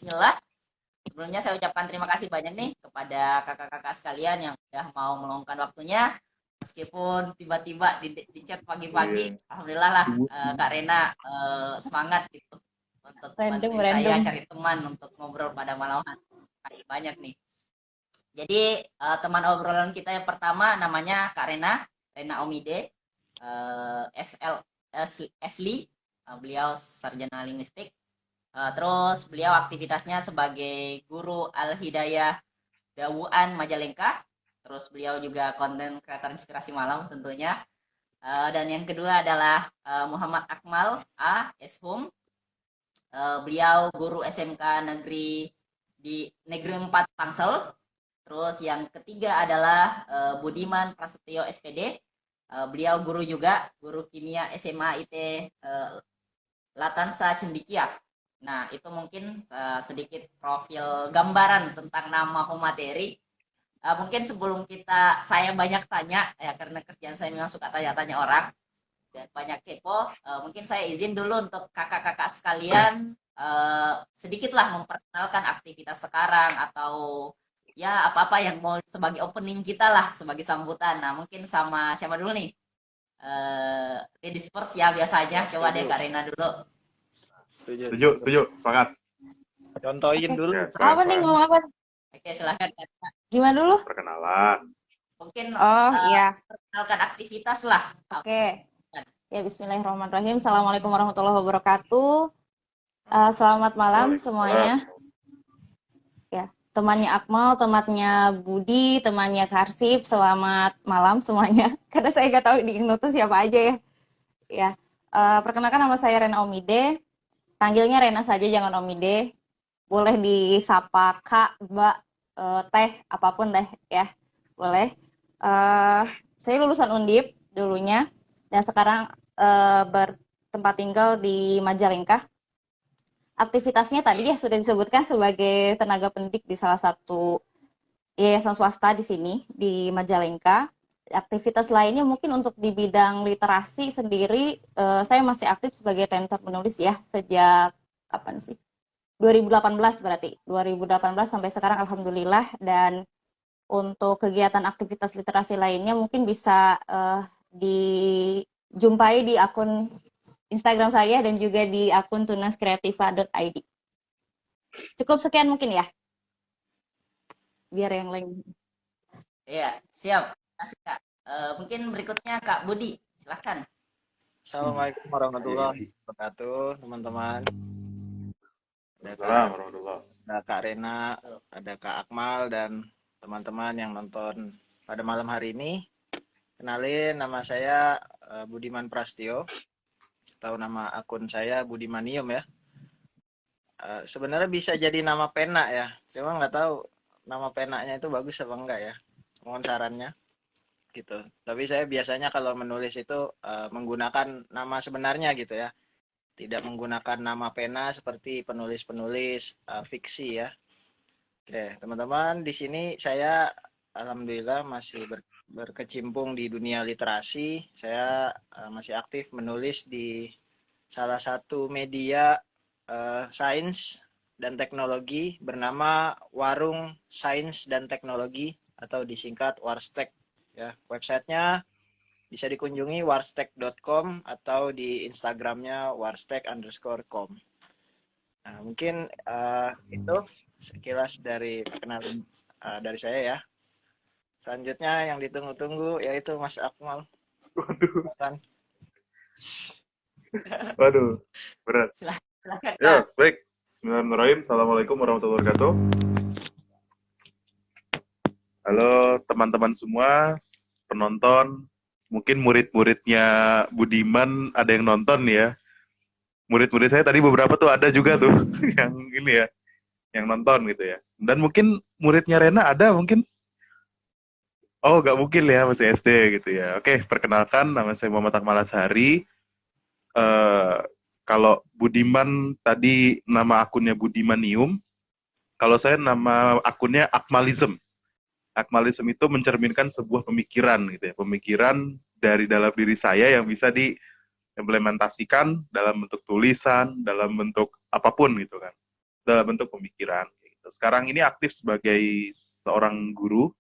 Bismillah. Sebelumnya saya ucapkan terima kasih banyak nih kepada kakak-kakak sekalian yang sudah mau meluangkan waktunya. Meskipun tiba-tiba di chat pagi-pagi, Iya. alhamdulillah lah Subuh. Kak Rena semangat gitu untuk Random, bantuin saya random. cari teman untuk ngobrol pada malam hari. Banyak nih. Jadi teman obrolan kita yang pertama namanya Kak Rena, Rena Omide, SL Esli, beliau sarjana linguistik. Terus beliau aktivitasnya sebagai guru Al-Hidayah Dawuan Majalengka. Terus beliau juga konten kreator inspirasi malam tentunya. Dan yang kedua adalah Muhammad Akmal A. Eshum. Beliau guru SMK negeri di Negeri 4 Tangsel. Terus yang ketiga adalah Budiman Prasetyo SPD. Beliau guru juga, guru kimia SMA IT Latansa Cendikia. Nah, itu mungkin sedikit profil gambaran tentang nama pemateri. Mungkin sebelum saya banyak tanya, ya karena kerjaan saya memang suka tanya-tanya orang dan banyak kepo, mungkin saya izin dulu untuk kakak-kakak sekalian sedikitlah memperkenalkan aktivitas sekarang atau ya apa-apa yang mau sebagai opening kita lah, sebagai sambutan. Nah, mungkin sama siapa dulu nih? Ladies first ya biasanya. Coba deh Karina dulu. Setuju. Setuju, setuju. Semangat. Contohin Oke. dulu. Ya, Apa nih sekarang ngomong apa? Oke, silahkan. Gimana dulu? perkenalan. Mungkin Oh iya, perkenalkan aktivitas lah. oke. Ya Bismillahirrahmanirrahim. Assalamualaikum warahmatullahi wabarakatuh. Selamat malam semuanya. Ya, temannya Akmal, temannya Budi, temannya Karsip. Selamat malam semuanya. Karena saya nggak tahu di notus siapa aja ya. Ya, perkenalkan nama saya Rena Omide. Panggilnya Rena saja, jangan Omide. Boleh disapa Kak, Mbak, Teh, apapun deh ya. Boleh. Saya lulusan Undip dulunya dan sekarang bertempat tinggal di Majalengka. Aktivitasnya tadi ya sudah disebutkan sebagai tenaga pendidik di salah satu yayasan swasta di sini di Majalengka. Aktivitas lainnya mungkin untuk di bidang literasi sendiri, saya masih aktif sebagai tentor penulis ya sejak kapan sih? 2018 berarti. 2018 sampai sekarang alhamdulillah. Dan untuk kegiatan aktivitas literasi lainnya mungkin bisa dijumpai di akun Instagram saya dan juga di akun tunaskreativa.id. Cukup sekian mungkin ya. Biar yang lain. Iya, siap. Kasih Kak. Mungkin berikutnya Kak Budi, silahkan. Assalamualaikum warahmatullahi wabarakatuh, teman-teman. Assalamualaikum. Ada Kak Rena, ada Kak Akmal, dan teman-teman yang nonton pada malam hari ini. Kenalin, nama saya Budiman Prastio. Tahu nama akun saya Budimanium ya. Sebenarnya bisa jadi nama pena ya. Cuma nggak tahu nama penanya itu bagus apa enggak ya. Mohon sarannya gitu. Tapi saya biasanya kalau menulis itu menggunakan nama sebenarnya gitu ya. Tidak menggunakan nama pena seperti penulis-penulis fiksi ya. Oke, teman-teman, di sini saya alhamdulillah masih berkecimpung di dunia literasi. Saya masih aktif menulis di salah satu media sains dan teknologi bernama Warung Sains dan Teknologi atau disingkat Warstek ya. Websitenya bisa dikunjungi warstek.com atau di Instagramnya warstek_com. Nah, mungkin itu sekilas dari perkenalan dari saya ya. Selanjutnya yang ditunggu-tunggu yaitu Mas Akmal. Waduh. Waduh, berat. Silahkan Ya, Kak. baik. Bismillahirrahmanirrahim. Assalamualaikum warahmatullahi wabarakatuh. Halo teman-teman semua, penonton. Mungkin murid-muridnya Budiman ada yang nonton ya. Murid-murid saya tadi beberapa tuh ada juga tuh yang ini ya, yang nonton gitu ya. Dan mungkin muridnya Rena ada mungkin. Oh, nggak mungkin ya, masih SD gitu ya. Oke, perkenalkan, nama saya Muhammad Akmal Ashari. Eh, Kalau Budiman tadi nama akunnya Budimanium, kalau saya nama akunnya Akmalism. Akmalism itu mencerminkan sebuah pemikiran gitu ya, pemikiran dari dalam diri saya yang bisa diimplementasikan dalam bentuk tulisan, dalam bentuk apapun gitu kan. dalam bentuk pemikiran. Gitu. Sekarang ini aktif sebagai seorang guru,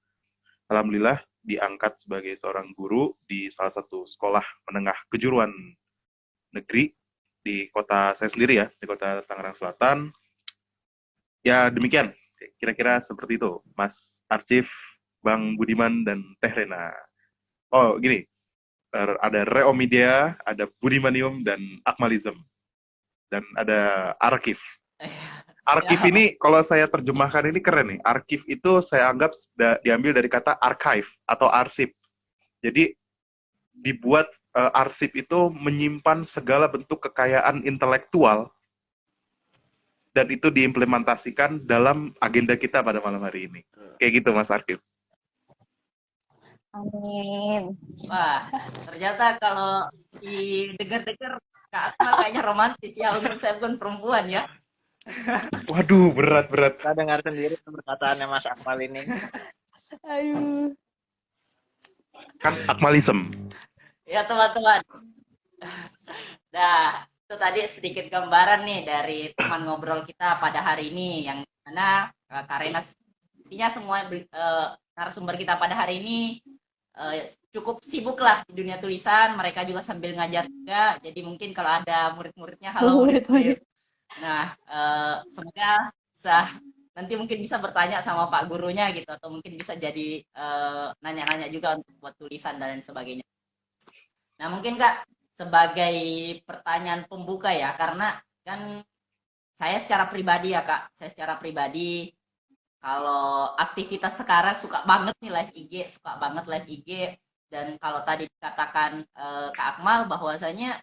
alhamdulillah diangkat sebagai seorang guru di salah satu sekolah menengah kejuruan negeri di kota saya sendiri ya, di kota Tangerang Selatan. Ya demikian, kira-kira seperti itu, Mas Archif, Bang Budiman, dan Teh Rena. Oh gini, ada Reomidia, ada Budimanium, dan Akmalism. Dan ada Arkif. Arkif Siap. ini, kalau saya terjemahkan ini keren nih. Arkif itu saya anggap diambil dari kata archive atau arsip. Jadi dibuat arsip itu menyimpan segala bentuk kekayaan intelektual dan itu diimplementasikan dalam agenda kita pada malam hari ini. Kayak gitu Mas Arkif. Amin. Wah, ternyata kalau didengar-dengar Kak Akmal kayaknya romantis ya, untuk saya bukan perempuan ya. Waduh, berat. Kita dengar sendiri perkataannya Mas Akmal ini. Aduh. Kan Akmalism. Ya teman-teman. Nah, itu tadi sedikit gambaran nih dari teman ngobrol kita pada hari ini, yang mana Karena sepertinya semua narasumber kita pada hari ini cukup sibuk lah di dunia tulisan. Mereka juga sambil ngajar juga, jadi mungkin kalau ada murid-muridnya, halo murid-murid. Nah, semoga nanti mungkin bisa bertanya sama Pak gurunya gitu, atau mungkin bisa jadi nanya-nanya juga untuk buat tulisan dan lain sebagainya. Nah, mungkin Kak, sebagai pertanyaan pembuka ya, karena kan saya secara pribadi ya Kak, kalau aktivitas sekarang suka banget nih live IG, dan kalau tadi dikatakan Kak Akmal bahwasanya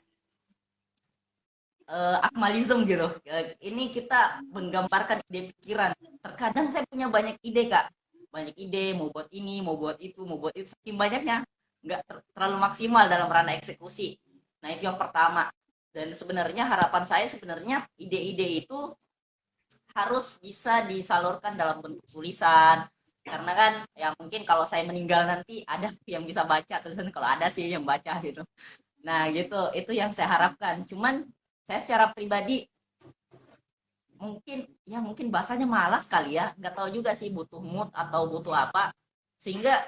akmalism gitu. Ini kita menggambarkan ide pikiran. Terkadang saya punya banyak ide Kak, mau buat ini, mau buat itu, saking banyaknya nggak terlalu maksimal dalam ranah eksekusi. Nah itu yang pertama. Dan sebenarnya harapan saya sebenarnya ide-ide itu harus bisa disalurkan dalam bentuk tulisan. Karena kan ya mungkin kalau saya meninggal nanti ada yang bisa baca tulisan, kalau ada sih yang baca gitu. Nah gitu, itu yang saya harapkan. Cuman saya secara pribadi mungkin bahasanya malas kali ya, nggak tahu juga sih butuh mood atau butuh apa, sehingga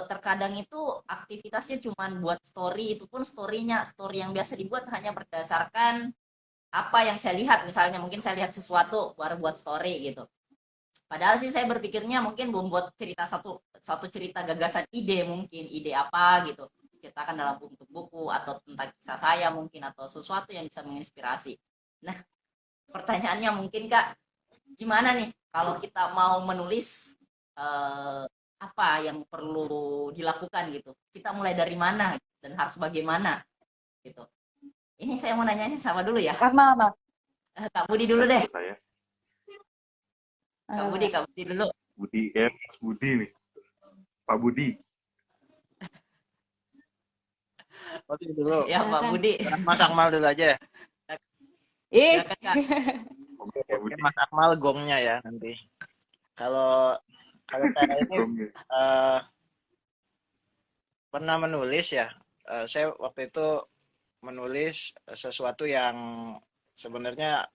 terkadang itu aktivitasnya cuman buat story, itu pun story yang biasa dibuat hanya berdasarkan apa yang saya lihat. Misalnya mungkin saya lihat sesuatu baru buat story gitu, padahal sih saya berpikirnya mungkin membuat cerita satu cerita gagasan, mungkin ide apa gitu, ceritakan dalam bentuk buku atau tentang kisah saya mungkin, atau sesuatu yang bisa menginspirasi. Nah pertanyaannya mungkin Kak, gimana nih kalau kita mau menulis, apa yang perlu dilakukan gitu, kita mulai dari mana dan harus bagaimana gitu. Ini saya mau nanyanya sama dulu ya, Akmal. Kak Budi dulu deh. Saya. Kak Budi dulu. Budi, Mas Budi nih. Pak Budi. Oke dulu. Ya Pak Budi. Mas Akmal dulu aja ya. Silakan, Kak. Oke, Mas Akmal gongnya ya nanti. Kalau saya ini pernah menulis ya. Saya waktu itu menulis sesuatu yang sebenarnya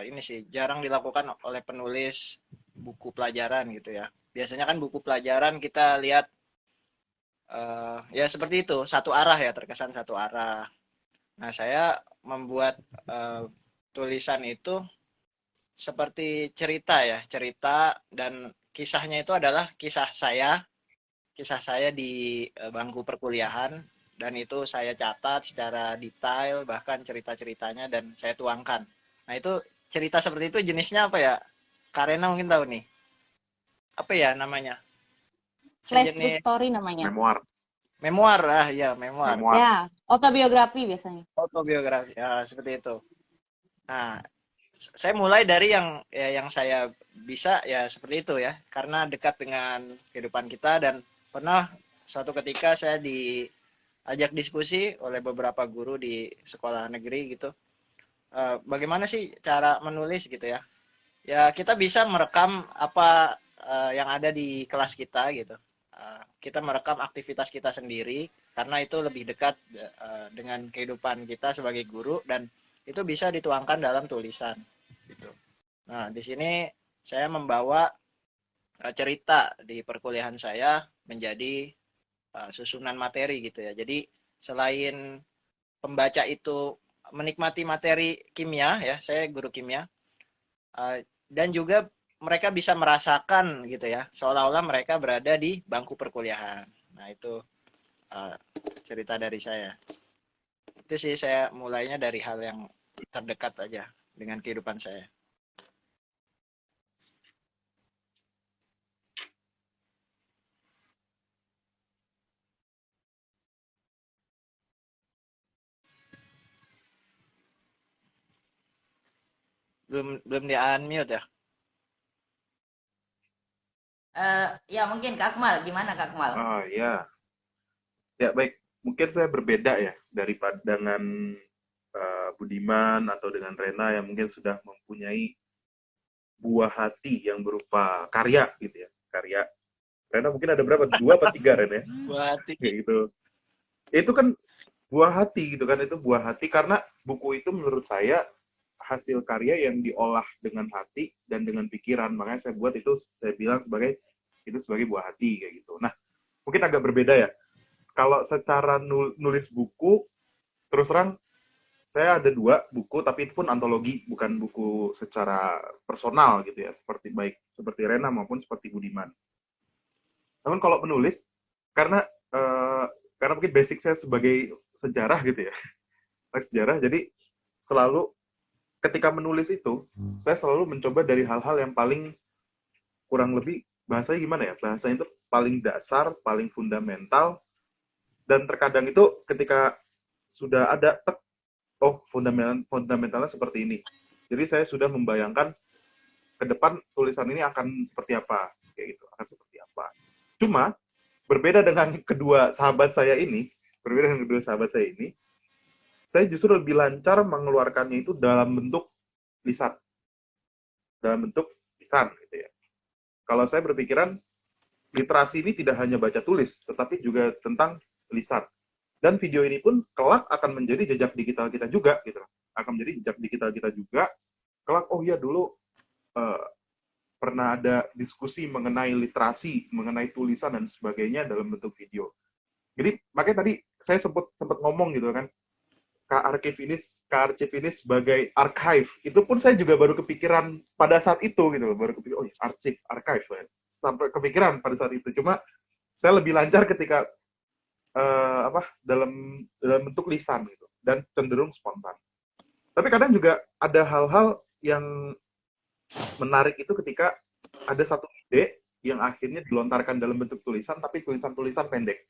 ini sih jarang dilakukan oleh penulis buku pelajaran gitu ya. Biasanya kan buku pelajaran kita lihat ya seperti itu, satu arah ya, terkesan satu arah. Nah saya membuat tulisan itu seperti cerita ya, cerita, dan kisahnya itu adalah kisah saya di bangku perkuliahan, dan itu saya catat secara detail, bahkan cerita-ceritanya, dan saya tuangkan. Nah itu cerita seperti itu jenisnya apa ya? Karena mungkin tahu nih. Apa ya namanya? Flash true story namanya. Memoir, ya memoir. Ya, autobiografi biasanya. Autobiografi, ya seperti itu. Nah, saya mulai dari yang saya bisa ya seperti itu ya, karena dekat dengan kehidupan kita, dan pernah suatu ketika saya diajak diskusi oleh beberapa guru di sekolah negeri gitu. Bagaimana sih cara menulis gitu ya? Ya kita bisa merekam apa yang ada di kelas kita gitu. Kita merekam aktivitas kita sendiri karena itu lebih dekat dengan kehidupan kita sebagai guru, dan itu bisa dituangkan dalam tulisan gitu. Nah, di sini saya membawa cerita di perkuliahan saya menjadi susunan materi gitu ya. Jadi selain pembaca itu menikmati materi kimia ya, saya guru kimia, dan juga mereka bisa merasakan gitu ya, seolah-olah mereka berada di bangku perkuliahan. Nah, itu uh, cerita dari saya. Itu sih saya mulainya dari hal yang terdekat aja dengan kehidupan saya. Belum belum di unmute ya. Ya mungkin Kak Akmal, gimana Kak Akmal? Oh ya, ya baik. Mungkin saya berbeda ya dari pandangan Budiman atau dengan Rena yang mungkin sudah mempunyai buah hati yang berupa karya gitu ya. Karya. Rena mungkin ada berapa? Dua atau tiga Rena ya? Buat Kayak gitu. Itu kan buah hati gitu kan, itu buah hati karena buku itu menurut saya hasil karya yang diolah dengan hati dan dengan pikiran. Makanya saya buat itu, saya bilang sebagai itu sebagai buah hati kayak gitu. Nah, mungkin agak berbeda ya. Kalau secara nulis buku, terus terang saya ada dua buku, tapi itu pun antologi, bukan buku secara personal gitu ya, seperti baik seperti Rena maupun seperti Budiman. Namun kalau menulis, karena eh, karena mungkin basic saya sebagai sejarah gitu ya, sejarah, jadi selalu ketika menulis itu, saya selalu mencoba dari hal-hal yang paling kurang lebih bahasanya gimana ya, bahasanya itu paling dasar, paling fundamental, dan terkadang itu ketika sudah ada oh fundamentalnya seperti ini. Jadi saya sudah membayangkan ke depan tulisan ini akan seperti apa, kayak gitu, akan seperti apa. Cuma berbeda dengan kedua sahabat saya ini, berbeda dengan kedua sahabat saya justru lebih lancar mengeluarkannya itu dalam bentuk lisan, dalam bentuk lisan gitu ya. Kalau saya berpikiran literasi ini tidak hanya baca tulis, tetapi juga tentang lisan. Dan video ini pun kelak akan menjadi jejak digital kita juga, gitu. Akan menjadi jejak digital kita juga. Kelak, oh iya dulu uh, pernah ada diskusi mengenai literasi, mengenai tulisan dan sebagainya dalam bentuk video. Jadi makanya tadi saya sempat ngomong gitu kan, K-Archive ini sebagai archive. Itu pun saya juga baru kepikiran pada saat itu gitu loh, baru kepikiran, oh ya, archive ya. Sampai kepikiran pada saat itu. Cuma saya lebih lancar ketika dalam bentuk lisan gitu dan cenderung spontan. Tapi kadang juga ada hal-hal yang menarik itu ketika ada satu ide yang akhirnya dilontarkan dalam bentuk tulisan, tapi tulisan-tulisan pendek.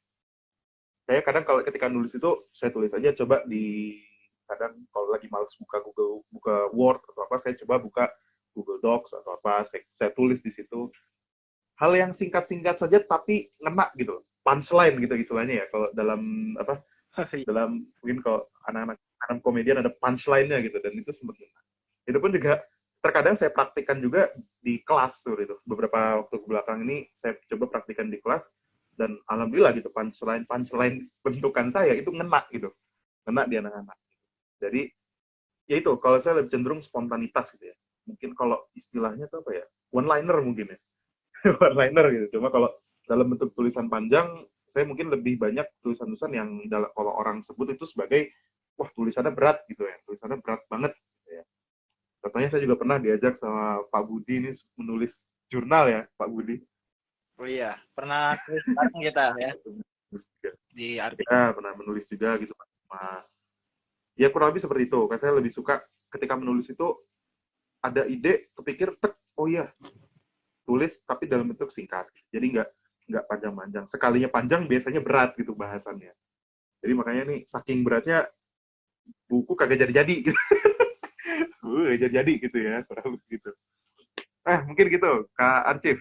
Saya kadang kalau ketika nulis itu saya tulis aja, coba di kadang kalau lagi males buka Word atau apa, saya coba buka Google Docs atau apa, saya tulis di situ hal yang singkat-singkat saja tapi ngena gitu, punchline gitu istilahnya ya, kalau dalam apa, dalam mungkin kalau anak-anak komedian ada punchline-nya gitu, dan itu sempat ngena. Itu pun juga terkadang saya praktikkan juga di kelas tuh gitu. Beberapa waktu belakang ini saya coba praktikkan di kelas, dan alhamdulillah gitu punchline bentukan saya itu ngena gitu, ngena di anak-anak. Jadi ya itu, kalau saya lebih cenderung spontanitas gitu ya. Mungkin kalau istilahnya tuh apa ya, one liner mungkin ya. One liner gitu. Cuma kalau dalam bentuk tulisan panjang, saya mungkin lebih banyak tulisan-tulisan yang kalau orang sebut itu sebagai wah tulisannya berat gitu ya, tulisannya berat banget gitu ya. Contohnya saya juga pernah diajak sama Pak Budi ini menulis jurnal ya, Pak Budi. Oh iya, pernah tulis bareng kita ya di artikel. Ya, pernah menulis juga gitu Pak. Ya kurang lebih seperti itu. Karena saya lebih suka ketika menulis itu ada ide, kepikir, tek, oh iya, tulis tapi dalam bentuk singkat. Jadi nggak panjang-panjang. Sekalinya panjang biasanya berat gitu bahasannya. Jadi makanya nih saking beratnya buku kagak jadi-jadi gitu. Jadi-jadi gitu ya, kurang lebih gitu. Mungkin gitu, Kak Archif.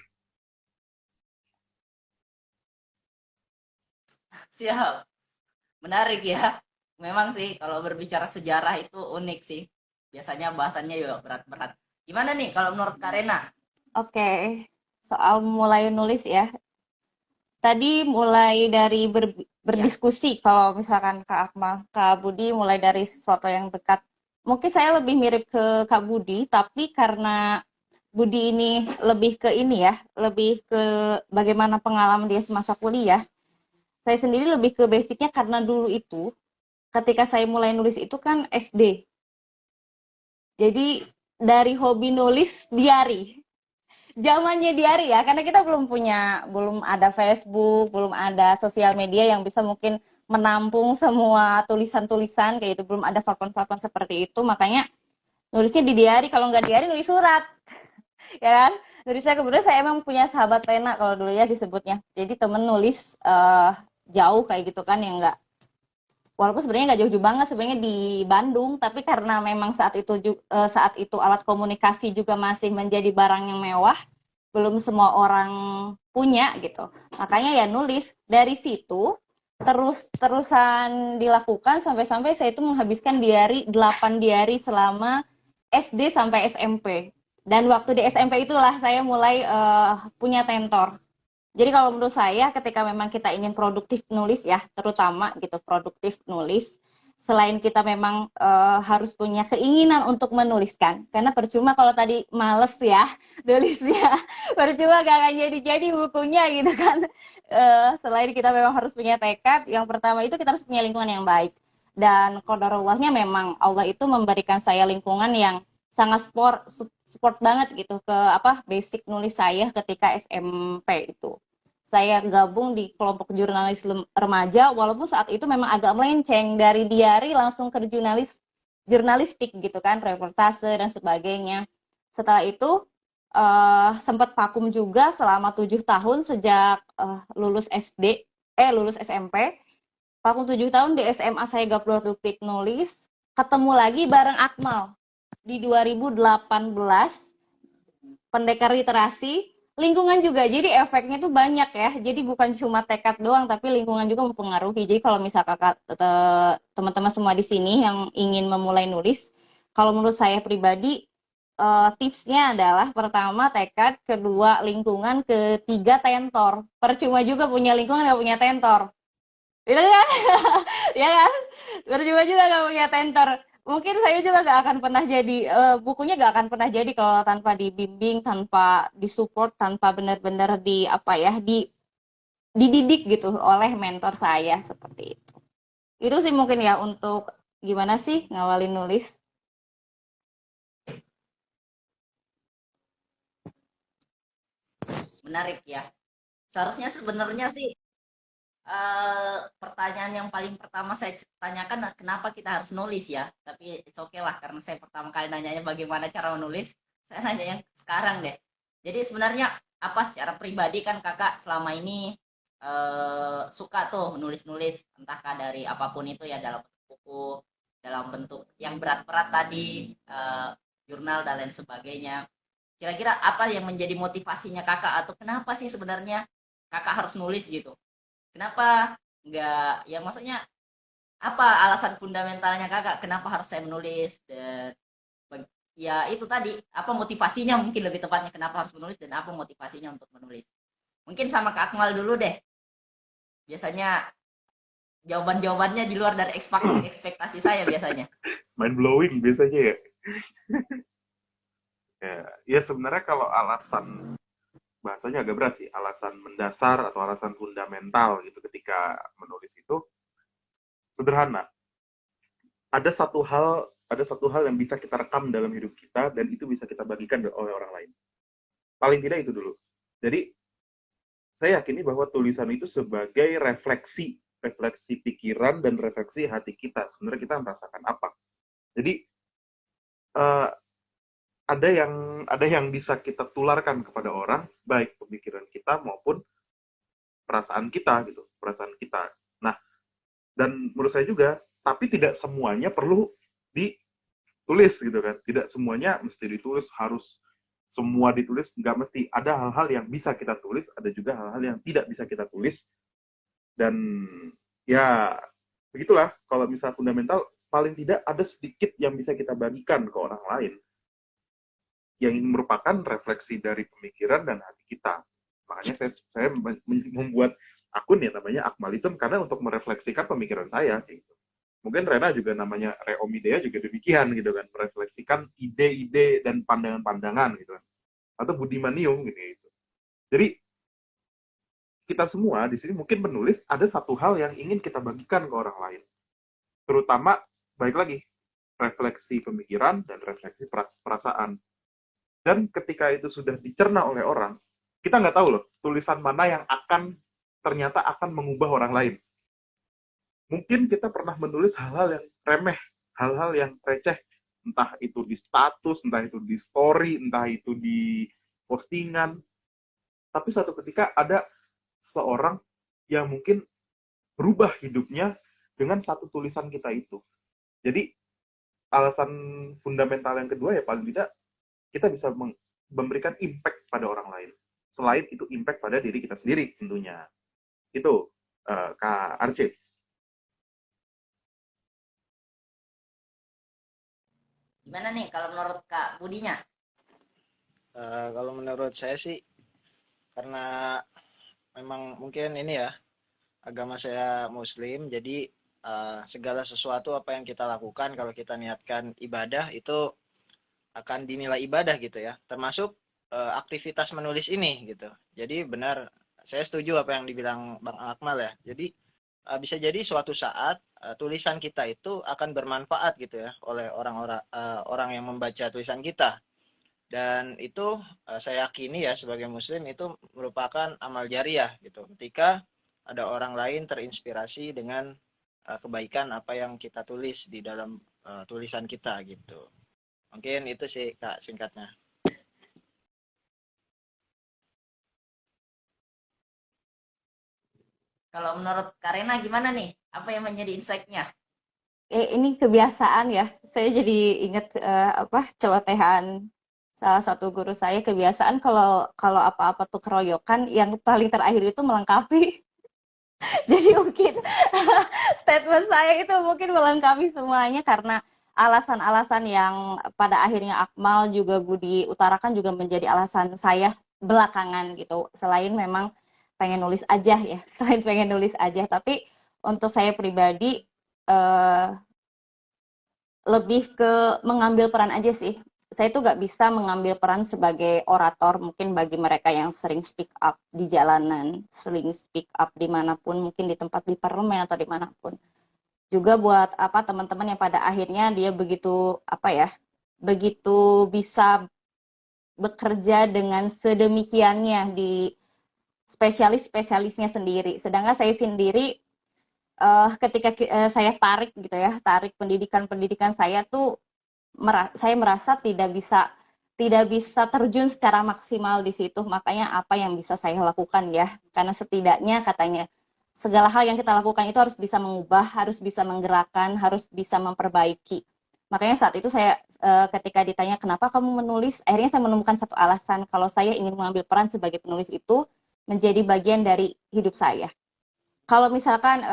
Siap. Menarik ya. Memang sih kalau berbicara sejarah itu unik sih. Biasanya bahasannya juga berat-berat. Gimana nih kalau menurut Karena? Oke, soal mulai nulis ya. Tadi mulai dari Ya. berdiskusi, kalau misalkan Kak Akmal, Kak Budi mulai dari sesuatu yang dekat. mungkin saya lebih mirip ke Kak Budi, tapi karena Budi ini lebih ke ini ya, lebih ke bagaimana pengalaman dia semasa kuliah. Saya sendiri lebih ke basicnya karena dulu itu, ketika saya mulai nulis itu kan SD. Jadi dari hobi nulis diary. Zamannya diary ya, karena kita belum ada Facebook, belum ada sosial media yang bisa mungkin menampung semua tulisan-tulisan kayak itu, belum ada fakon-fakon seperti itu, makanya nulisnya di diary, kalau nggak diary nulis surat, ya kan? Nulisnya kemudian saya emang punya sahabat pena kalau dulu ya disebutnya, jadi temen nulis jauh kayak gitu kan, yang nggak, walaupun sebenarnya nggak jauh-jauh banget sebenarnya di Bandung, tapi karena memang saat itu alat komunikasi juga masih menjadi barang yang mewah, belum semua orang punya gitu. Makanya ya nulis dari situ terusan dilakukan sampai-sampai saya itu menghabiskan 8 diary selama SD sampai SMP. Dan waktu di SMP itulah saya mulai punya tentor. Jadi kalau menurut saya ketika memang kita ingin produktif nulis ya, terutama gitu produktif nulis, selain kita memang harus punya keinginan untuk menuliskan, karena percuma kalau tadi males ya nulisnya, percuma gak akan jadi bukunya gitu kan. Selain kita memang harus punya tekad, yang pertama itu kita harus punya lingkungan yang baik. Dan qadarullahnya memang Allah itu memberikan saya lingkungan yang sangat support banget gitu ke basic nulis saya ketika SMP itu. Saya gabung di kelompok jurnalis remaja, walaupun saat itu memang agak melenceng dari diary langsung ke jurnalistik gitu kan, reportase dan sebagainya. Setelah itu sempat vakum juga selama 7 tahun sejak lulus SMP. Vakum 7 tahun di SMA saya gak produktif nulis, ketemu lagi bareng Akmal di 2018 pendekar literasi, lingkungan juga, jadi efeknya tuh banyak ya, jadi bukan cuma tekad doang tapi lingkungan juga mempengaruhi. Jadi kalau misal kakak teman-teman semua di sini yang ingin memulai nulis, kalau menurut saya pribadi tipsnya adalah pertama tekad, kedua lingkungan, ketiga tentor. Percuma juga punya lingkungan nggak punya tentor, gitu kan? Ya kan, percuma juga nggak punya tentor. Mungkin saya juga gak akan pernah jadi bukunya gak akan pernah jadi kalau tanpa dibimbing, tanpa disupport, tanpa benar-benar dididik gitu oleh mentor saya seperti itu. Itu sih mungkin ya untuk gimana sih ngawalin nulis. Menarik ya. Seharusnya sebenarnya sih pertanyaan yang paling pertama saya tanyakan kenapa kita harus nulis ya. Tapi it's okay lah karena saya pertama kali nanyanya bagaimana cara menulis. Saya nanya yang sekarang deh. Jadi sebenarnya apa secara pribadi kan kakak selama ini suka tuh menulis-nulis entahkah dari apapun itu ya, dalam bentuk buku, dalam bentuk yang berat-berat tadi, jurnal dan lain sebagainya. Kira-kira apa yang menjadi motivasinya kakak atau kenapa sih sebenarnya kakak harus nulis gitu? Kenapa nggak, ya maksudnya apa alasan fundamentalnya kakak kenapa harus saya menulis, dan ya itu tadi apa motivasinya, mungkin lebih tepatnya kenapa harus menulis dan apa motivasinya untuk menulis. Mungkin sama Kak Akmal dulu deh, biasanya jawaban-jawabannya di luar dari ekspektasi saya biasanya. Mind blowing biasanya ya. Ya sebenarnya kalau alasan bahasanya agak berat sih, alasan mendasar atau alasan fundamental gitu ketika menulis itu sederhana. Ada satu hal yang bisa kita rekam dalam hidup kita dan itu bisa kita bagikan oleh orang lain. Paling tidak itu dulu. Jadi saya yakini bahwa tulisan itu sebagai refleksi pikiran dan refleksi hati kita. Sebenarnya kita merasakan apa. Jadi ada yang bisa kita tularkan kepada orang, baik pemikiran kita maupun perasaan kita gitu, perasaan kita. Nah, dan menurut saya juga, tapi tidak semuanya perlu ditulis gitu kan. Tidak semuanya mesti ditulis, harus semua ditulis, nggak mesti. Ada hal-hal yang bisa kita tulis, ada juga hal-hal yang tidak bisa kita tulis. Dan ya begitulah, kalau misal fundamental, paling tidak ada sedikit yang bisa kita bagikan ke orang lain yang merupakan refleksi dari pemikiran dan hati kita. Makanya saya membuat akun yang namanya Akmalism karena untuk merefleksikan pemikiran saya gitu. Mungkin Rena juga namanya Reomidea juga demikian gitu kan, merefleksikan ide-ide dan pandangan-pandangan gitu kan. Atau Budimanium gitu. Jadi kita semua di sini mungkin menulis ada satu hal yang ingin kita bagikan ke orang lain. Terutama, baik lagi, refleksi pemikiran dan refleksi perasaan. Dan ketika itu sudah dicerna oleh orang, kita nggak tahu loh, tulisan mana yang ternyata akan mengubah orang lain. Mungkin kita pernah menulis hal-hal yang remeh, hal-hal yang receh, entah itu di status, entah itu di story, entah itu di postingan. Tapi satu ketika ada seseorang yang mungkin berubah hidupnya dengan satu tulisan kita itu. Jadi alasan fundamental yang kedua ya paling tidak kita bisa memberikan impact pada orang lain. Selain itu impact pada diri kita sendiri tentunya. Itu Kak Archie. Gimana nih kalau menurut Kak Budinya? Kalau menurut saya sih, karena memang mungkin ini ya, agama saya Muslim, jadi segala sesuatu apa yang kita lakukan kalau kita niatkan ibadah itu akan dinilai ibadah gitu ya, termasuk aktivitas menulis ini gitu. Jadi benar, saya setuju apa yang dibilang Bang Akmal ya. Jadi bisa jadi suatu saat tulisan kita itu akan bermanfaat gitu ya oleh orang-orang orang yang membaca tulisan kita. Dan itu saya yakini ya sebagai muslim itu merupakan amal jariah gitu. Ketika ada orang lain terinspirasi dengan kebaikan apa yang kita tulis di dalam tulisan kita gitu. Mungkin itu sih Kak singkatnya. Kalau menurut Karena gimana nih? Apa yang menjadi insight-nya? Ini kebiasaan ya. Saya jadi ingat celotehan salah satu guru saya, kebiasaan kalau kalau apa-apa tuh keroyokan, yang paling terakhir itu melengkapi. Jadi mungkin statement saya itu mungkin melengkapi semuanya, karena alasan-alasan yang pada akhirnya Akmal juga Budi utarakan juga menjadi alasan saya belakangan gitu. Selain memang pengen nulis aja ya, selain pengen nulis aja, tapi untuk saya pribadi eh, lebih ke mengambil peran aja sih. Saya tuh gak bisa mengambil peran sebagai orator, mungkin bagi mereka yang sering speak up di jalanan, sering speak up dimanapun, mungkin di tempat di parlemen atau dimanapun. Juga buat teman-teman yang pada akhirnya dia begitu bisa bekerja dengan sedemikiannya di spesialisnya sendiri. Sedangkan saya sendiri ketika saya tarik pendidikan saya tuh, saya merasa tidak bisa terjun secara maksimal di situ. Makanya apa yang bisa saya lakukan ya, karena setidaknya katanya segala hal yang kita lakukan itu harus bisa mengubah, harus bisa menggerakkan, harus bisa memperbaiki. Makanya saat itu saya ketika ditanya kenapa kamu menulis, akhirnya saya menemukan satu alasan, kalau saya ingin mengambil peran sebagai penulis itu menjadi bagian dari hidup saya. Kalau misalkan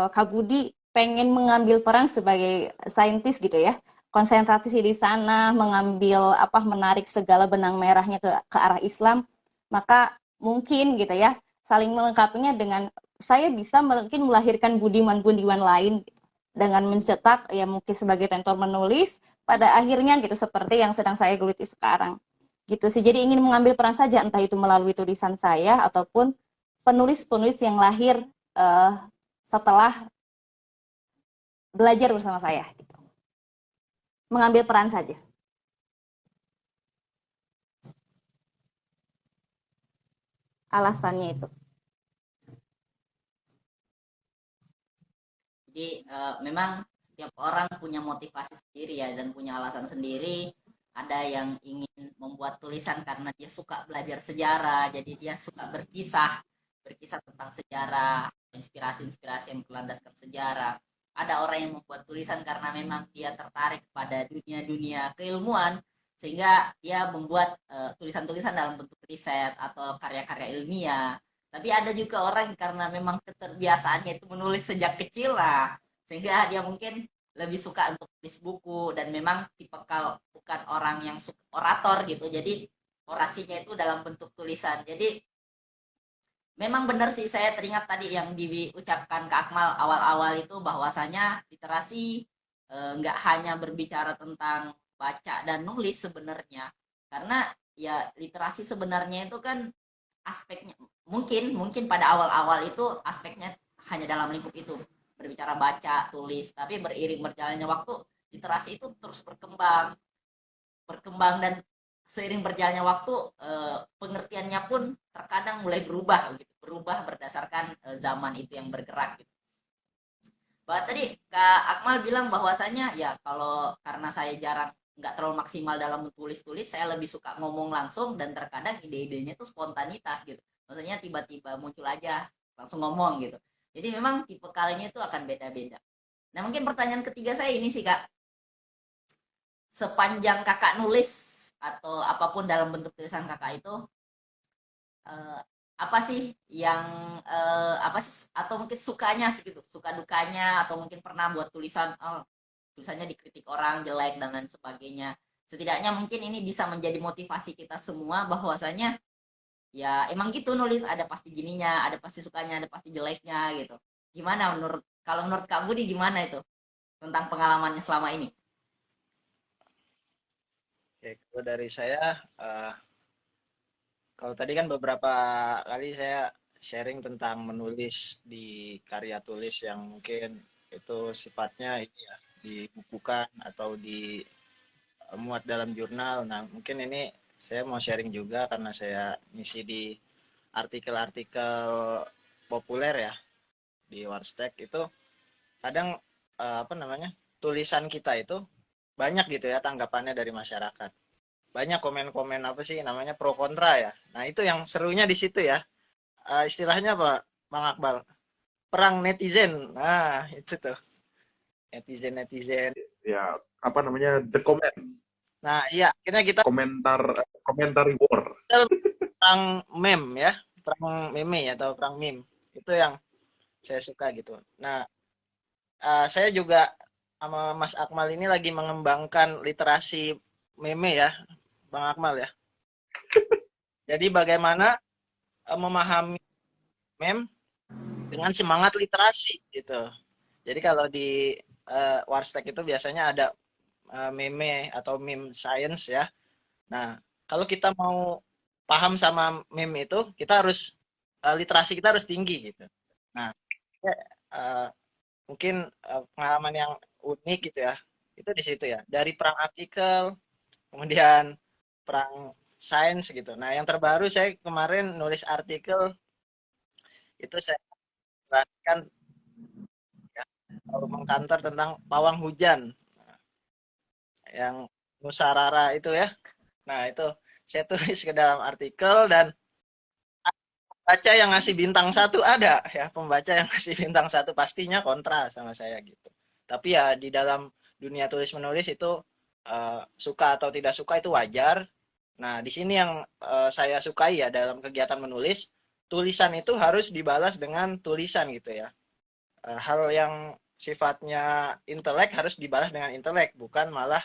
Kak Budi pengen mengambil peran sebagai saintis gitu ya, konsentrasi di sana, menarik segala benang merahnya ke arah Islam, maka mungkin gitu ya, saling melengkapinya dengan saya bisa mungkin melahirkan budiman-budiman lain gitu, dengan mencetak ya mungkin sebagai tentor menulis pada akhirnya gitu, seperti yang sedang saya geluti sekarang gitu sih. Jadi ingin mengambil peran saja, entah itu melalui tulisan saya ataupun penulis-penulis yang lahir uh, setelah belajar bersama saya gitu. Mengambil peran saja. Alasannya itu. Jadi memang setiap orang punya motivasi sendiri ya, dan punya alasan sendiri. Ada yang ingin membuat tulisan karena dia suka belajar sejarah, jadi dia suka berkisah tentang sejarah, inspirasi-inspirasi yang berlandaskan sejarah. Ada orang yang membuat tulisan karena memang dia tertarik pada dunia-dunia keilmuan, sehingga dia membuat tulisan-tulisan dalam bentuk riset atau karya-karya ilmiah. Tapi ada juga orang karena memang keterbiasaannya itu menulis sejak kecil lah, sehingga dia mungkin lebih suka untuk tulis buku, dan memang tipikal bukan orang yang suka orator gitu, jadi orasinya itu dalam bentuk tulisan. Jadi memang benar sih, saya teringat tadi yang diucapkan Kak Akmal awal-awal itu bahwasanya literasi nggak hanya berbicara tentang baca dan nulis sebenarnya, karena ya literasi sebenarnya itu kan aspeknya mungkin mungkin pada awal-awal itu aspeknya hanya dalam lingkup itu, berbicara baca tulis, tapi beriring berjalannya waktu literasi itu terus berkembang berkembang dan seiring berjalannya waktu pengertiannya pun terkadang mulai berubah gitu, berubah berdasarkan zaman itu yang bergerak gitu. Bahwa tadi Kak Akmal bilang bahwasanya ya kalau karena saya jarang nggak terlalu maksimal dalam menulis-tulis, saya lebih suka ngomong langsung dan terkadang ide-idenya tuh spontanitas gitu. Maksudnya tiba-tiba muncul aja langsung ngomong gitu. Jadi memang tipe kalinya itu akan beda-beda. Nah mungkin pertanyaan ketiga saya ini sih Kak, sepanjang kakak nulis atau apapun dalam bentuk tulisan kakak itu eh, apa sih yang apa sih atau mungkin sukanya sih gitu, suka dukanya, atau mungkin pernah buat tulisan tulisannya dikritik orang jelek dan lain sebagainya. Setidaknya mungkin ini bisa menjadi motivasi kita semua bahwasanya ya emang gitu, nulis ada pasti gininya, ada pasti sukanya, ada pasti jeleknya gitu. Gimana menurut, kalau menurut Kak Budi gimana itu tentang pengalamannya selama ini? Oke, kalau dari saya, eh, kalau tadi kan beberapa kali saya sharing tentang menulis di karya tulis yang mungkin itu sifatnya ini ya, dibukukan atau dimuat dalam jurnal. Nah, mungkin ini saya mau sharing juga karena saya ngisi di artikel-artikel populer ya di Warsteg itu kadang apa namanya, tulisan kita itu banyak gitu ya tanggapannya dari masyarakat, banyak komen-komen apa sih namanya pro kontra ya. Nah itu yang serunya di situ ya. Istilahnya apa Bang Akbal, perang netizen. Nah itu tuh netizen netizen. Ya, apa namanya, the comment, Nah iya akhirnya kita komentar, komentari war. perang meme ya, perang meme ya, atau perang meme, itu yang saya suka gitu. Nah saya juga sama Mas Akmal ini lagi mengembangkan literasi meme ya Bang Akmal ya. Jadi bagaimana memahami meme dengan semangat literasi gitu. Jadi kalau di Warsteg itu biasanya ada meme atau meme science ya. Nah, kalau kita mau paham sama meme itu, kita harus literasi kita harus tinggi gitu. Nah, ya, uh, mungkin pengalaman yang unik gitu ya. Itu di situ ya. Dari perang artikel, kemudian perang sains gitu. Nah, yang terbaru saya kemarin nulis artikel itu saya jelaskan ya, mengkantor tentang pawang hujan yang Nusarara itu ya. Nah, itu saya tulis ke dalam artikel dan baca yang ngasih bintang satu ada ya, pembaca yang ngasih bintang satu pastinya kontra sama saya gitu. Tapi ya di dalam dunia tulis menulis itu suka atau tidak suka itu wajar. Nah, di sini yang saya sukai ya dalam kegiatan menulis, tulisan itu harus dibalas dengan tulisan gitu ya. Hal yang sifatnya intelek harus dibalas dengan intelek, bukan malah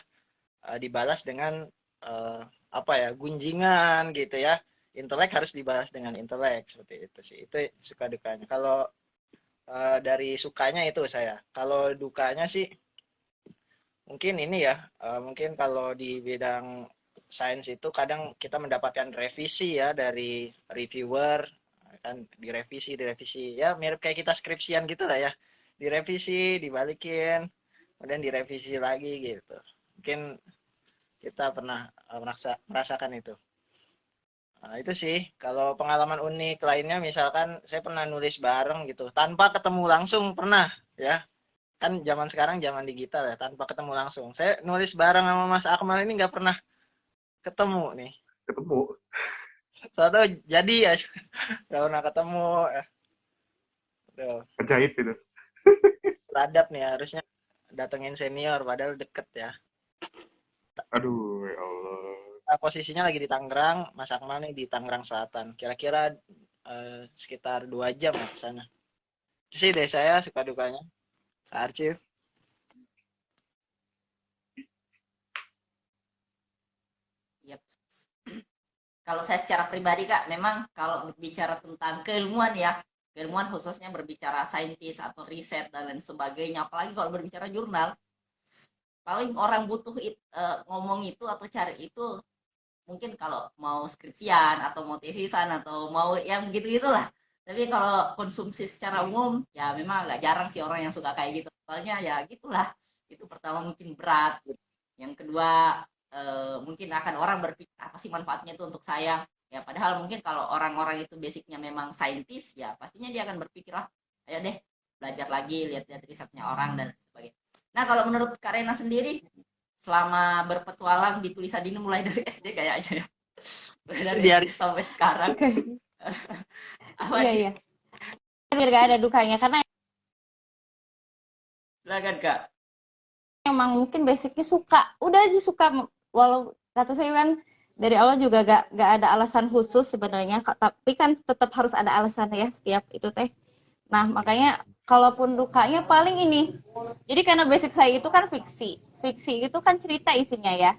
dibalas dengan uh, apa ya, gunjingan gitu ya. Intelek harus dibalas dengan intelek, seperti itu sih. Itu suka dukanya. Kalau dari sukanya itu saya, kalau dukanya sih mungkin ini ya, mungkin kalau di bidang sains itu kadang kita mendapatkan revisi ya dari reviewer, kan direvisi ya, mirip kayak kita skripsian gitu lah ya, direvisi dibalikin kemudian direvisi lagi gitu. Mungkin kita pernah merasakan itu. Nah, itu sih. Kalau pengalaman unik lainnya, misalkan saya pernah nulis bareng gitu, tanpa ketemu langsung pernah ya. Kan zaman sekarang zaman digital ya, tanpa ketemu langsung. Saya nulis bareng sama Mas Akmal ini nggak pernah ketemu nih. Ketemu. Soalnya jadi ya, nggak pernah ketemu. Aduh, Penjahit itu. ladap nih harusnya datengin senior, padahal deket ya. Aduh, ya Allah. Nah, posisinya lagi di Tangerang, Mas Akmal nih di Tangerang Selatan. Kira-kira sekitar 2 jam lah ke sana. Itu sih deh saya suka dukanya. Arsip. Yep. kalau saya secara pribadi Kak, memang kalau berbicara tentang keilmuan ya, keilmuan khususnya berbicara saintis atau riset dan lain sebagainya, apalagi kalau berbicara jurnal, paling orang butuh ngomong itu atau cari itu mungkin kalau mau skripsian atau mau tesisan atau mau yang begitu gitulah. Tapi kalau konsumsi secara umum ya memang agak jarang sih orang yang suka kayak gitu, soalnya ya gitulah. Itu pertama mungkin berat, yang kedua mungkin akan orang berpikir apa sih manfaatnya itu untuk saya, ya padahal mungkin kalau orang-orang itu basicnya memang saintis ya pastinya dia akan berpikir ayo deh belajar lagi, lihat-lihat risetnya orang dan sebagainya. Nah kalau menurut Karena sendiri selama berpetualang di tulisan ini mulai dari SD kayaknya ya, mulai dari Biar SD sampai sekarang, Oke. apa Iya, nih? iya. Biar gak ada dukanya, karena Silakan Kak. emang mungkin basicnya suka. Udah aja suka. Walau kata saya kan dari awal juga gak ada alasan khusus sebenarnya. Tapi kan tetap harus ada alasan ya setiap itu teh. Nah, makanya kalaupun dukanya paling ini. Jadi karena basic saya itu kan fiksi. Fiksi itu kan cerita isinya ya.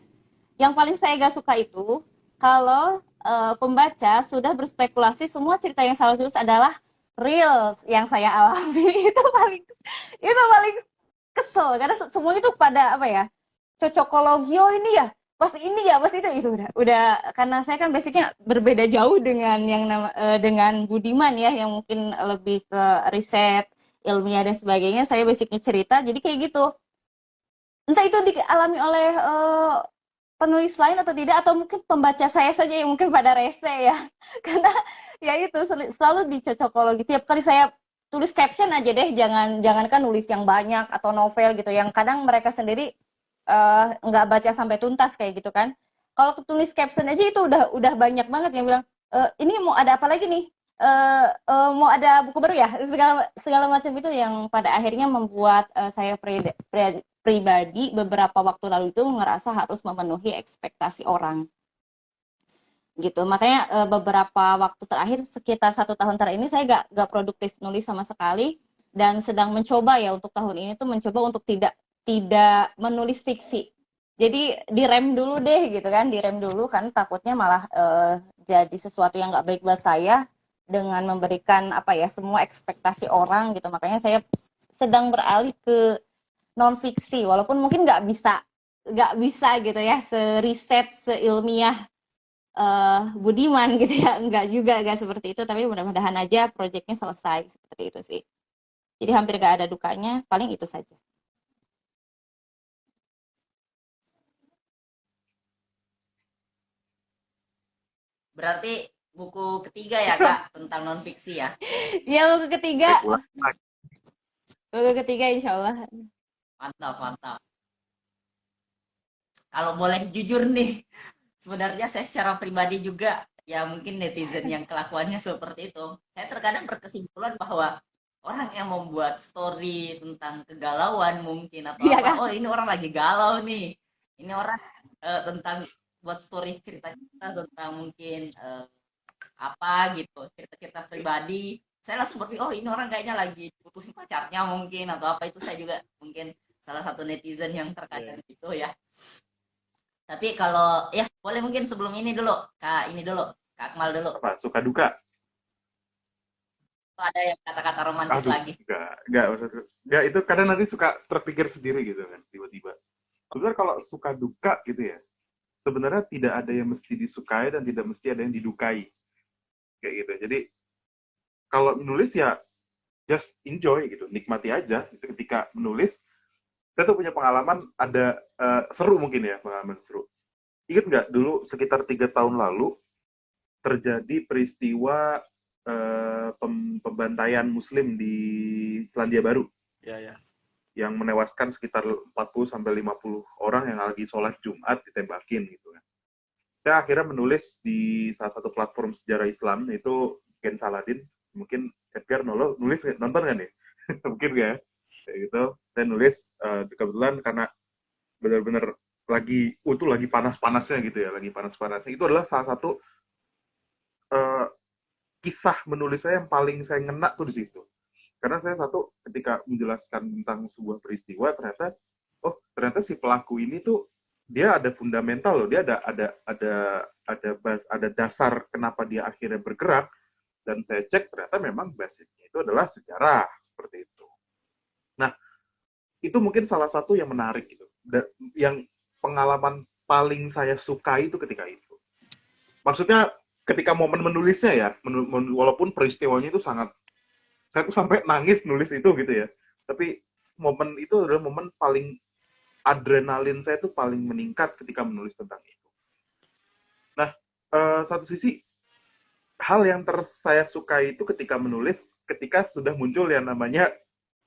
Yang paling saya gak suka itu kalau pembaca sudah berspekulasi semua cerita yang saya tulis adalah real yang saya alami. Itu paling kesel karena semuanya tuh pada apa ya, cocokologi, oh ini ya pas ini ya pas itu udah karena saya kan basicnya berbeda jauh dengan yang dengan Budiman ya yang mungkin lebih ke riset ilmiah dan sebagainya. Saya basicnya cerita, jadi kayak gitu, entah itu dialami oleh penulis lain atau tidak, atau mungkin pembaca saya saja yang mungkin pada rese ya karena ya itu selalu dicocokologi. Tiap kali saya tulis caption aja deh, jangankan nulis yang banyak atau novel gitu yang kadang mereka sendiri nggak baca sampai tuntas kayak gitu kan. Kalau tulis caption aja itu udah banyak banget yang bilang ini mau ada apa lagi nih, mau ada buku baru ya, segala segala macam itu yang pada akhirnya membuat saya pribadi beberapa waktu lalu itu ngerasa harus memenuhi ekspektasi orang gitu. Makanya beberapa waktu terakhir sekitar 1 tahun terakhir ini saya gak produktif nulis sama sekali, dan sedang mencoba ya untuk tahun ini tuh mencoba untuk tidak menulis fiksi. Jadi direm dulu deh gitu kan, direm dulu kan takutnya malah jadi sesuatu yang gak baik buat saya dengan memberikan apa ya semua ekspektasi orang gitu. Makanya saya sedang beralih ke non fiksi, walaupun mungkin nggak bisa gitu ya seriset seilmiah Budiman gitu ya, nggak seperti itu, tapi mudah-mudahan aja proyeknya selesai seperti itu sih. Jadi hampir nggak ada dukanya, paling itu saja. Berarti buku ketiga ya Kak tentang non fiksi ya. Ya buku ketiga, Ulang lagi. insya Allah. Mantap, mantap. Kalau boleh jujur nih, sebenarnya saya secara pribadi juga ya mungkin netizen yang kelakuannya seperti itu. Saya terkadang berkesimpulan bahwa orang yang membuat story tentang kegalauan mungkin atau Iya apa, kan? oh ini orang lagi galau nih. Ini orang tentang buat story cerita-cerita tentang mungkin apa gitu, cerita-cerita pribadi. Saya langsung berpikir, oh ini orang kayaknya lagi putusin pacarnya mungkin atau apa, itu saya juga mungkin salah satu netizen yang terkadang gitu ya. Tapi kalau ya boleh mungkin sebelum ini dulu, Kak Akmal dulu. Apa suka duka? Ada yang kata-kata romantis Aduh, lagi. enggak maksudku. Enggak, itu kadang nanti suka terpikir sendiri gitu kan, tiba-tiba. Sebenarnya kalau suka duka gitu ya, sebenarnya tidak ada yang mesti disukai dan tidak mesti ada yang didukai. Kayak gitu. Jadi kalau menulis ya just enjoy gitu, nikmati aja. Gitu. Ketika menulis, saya tuh punya pengalaman ada seru mungkin ya, pengalaman seru. Ingat nggak dulu sekitar 3 tahun lalu terjadi peristiwa pembantaian Muslim di Selandia Baru Ya, ya. yang menewaskan sekitar 40 sampai 50 orang yang lagi sholat Jumat ditembakin gitu kan. Saya akhirnya menulis di salah satu platform sejarah Islam, yaitu Ken Saladin. Mungkin Edgar nulis nonton kan nih? Mungkin nggak ya? Kayak gitu. Saya nulis kebetulan karena benar-benar lagi panas-panasnya gitu ya, lagi panas-panasnya. Itu adalah salah satu uh, kisah menulis saya yang paling saya ngena tuh di situ. Karena saya ketika menjelaskan tentang sebuah peristiwa, ternyata si pelaku ini tuh dia ada fundamental loh, dia ada dasar kenapa dia akhirnya bergerak, dan saya cek ternyata memang basicnya itu adalah sejarah seperti itu. Nah, itu mungkin salah satu yang menarik gitu, yang pengalaman paling saya suka itu ketika itu. Maksudnya ketika momen menulisnya ya, walaupun peristiwanya itu sangat, saya tuh sampai nangis nulis itu gitu ya. Tapi momen itu adalah momen paling, adrenalin saya tuh paling meningkat ketika menulis tentang itu. Nah, satu sisi hal yang saya sukai itu ketika menulis, ketika sudah muncul yang namanya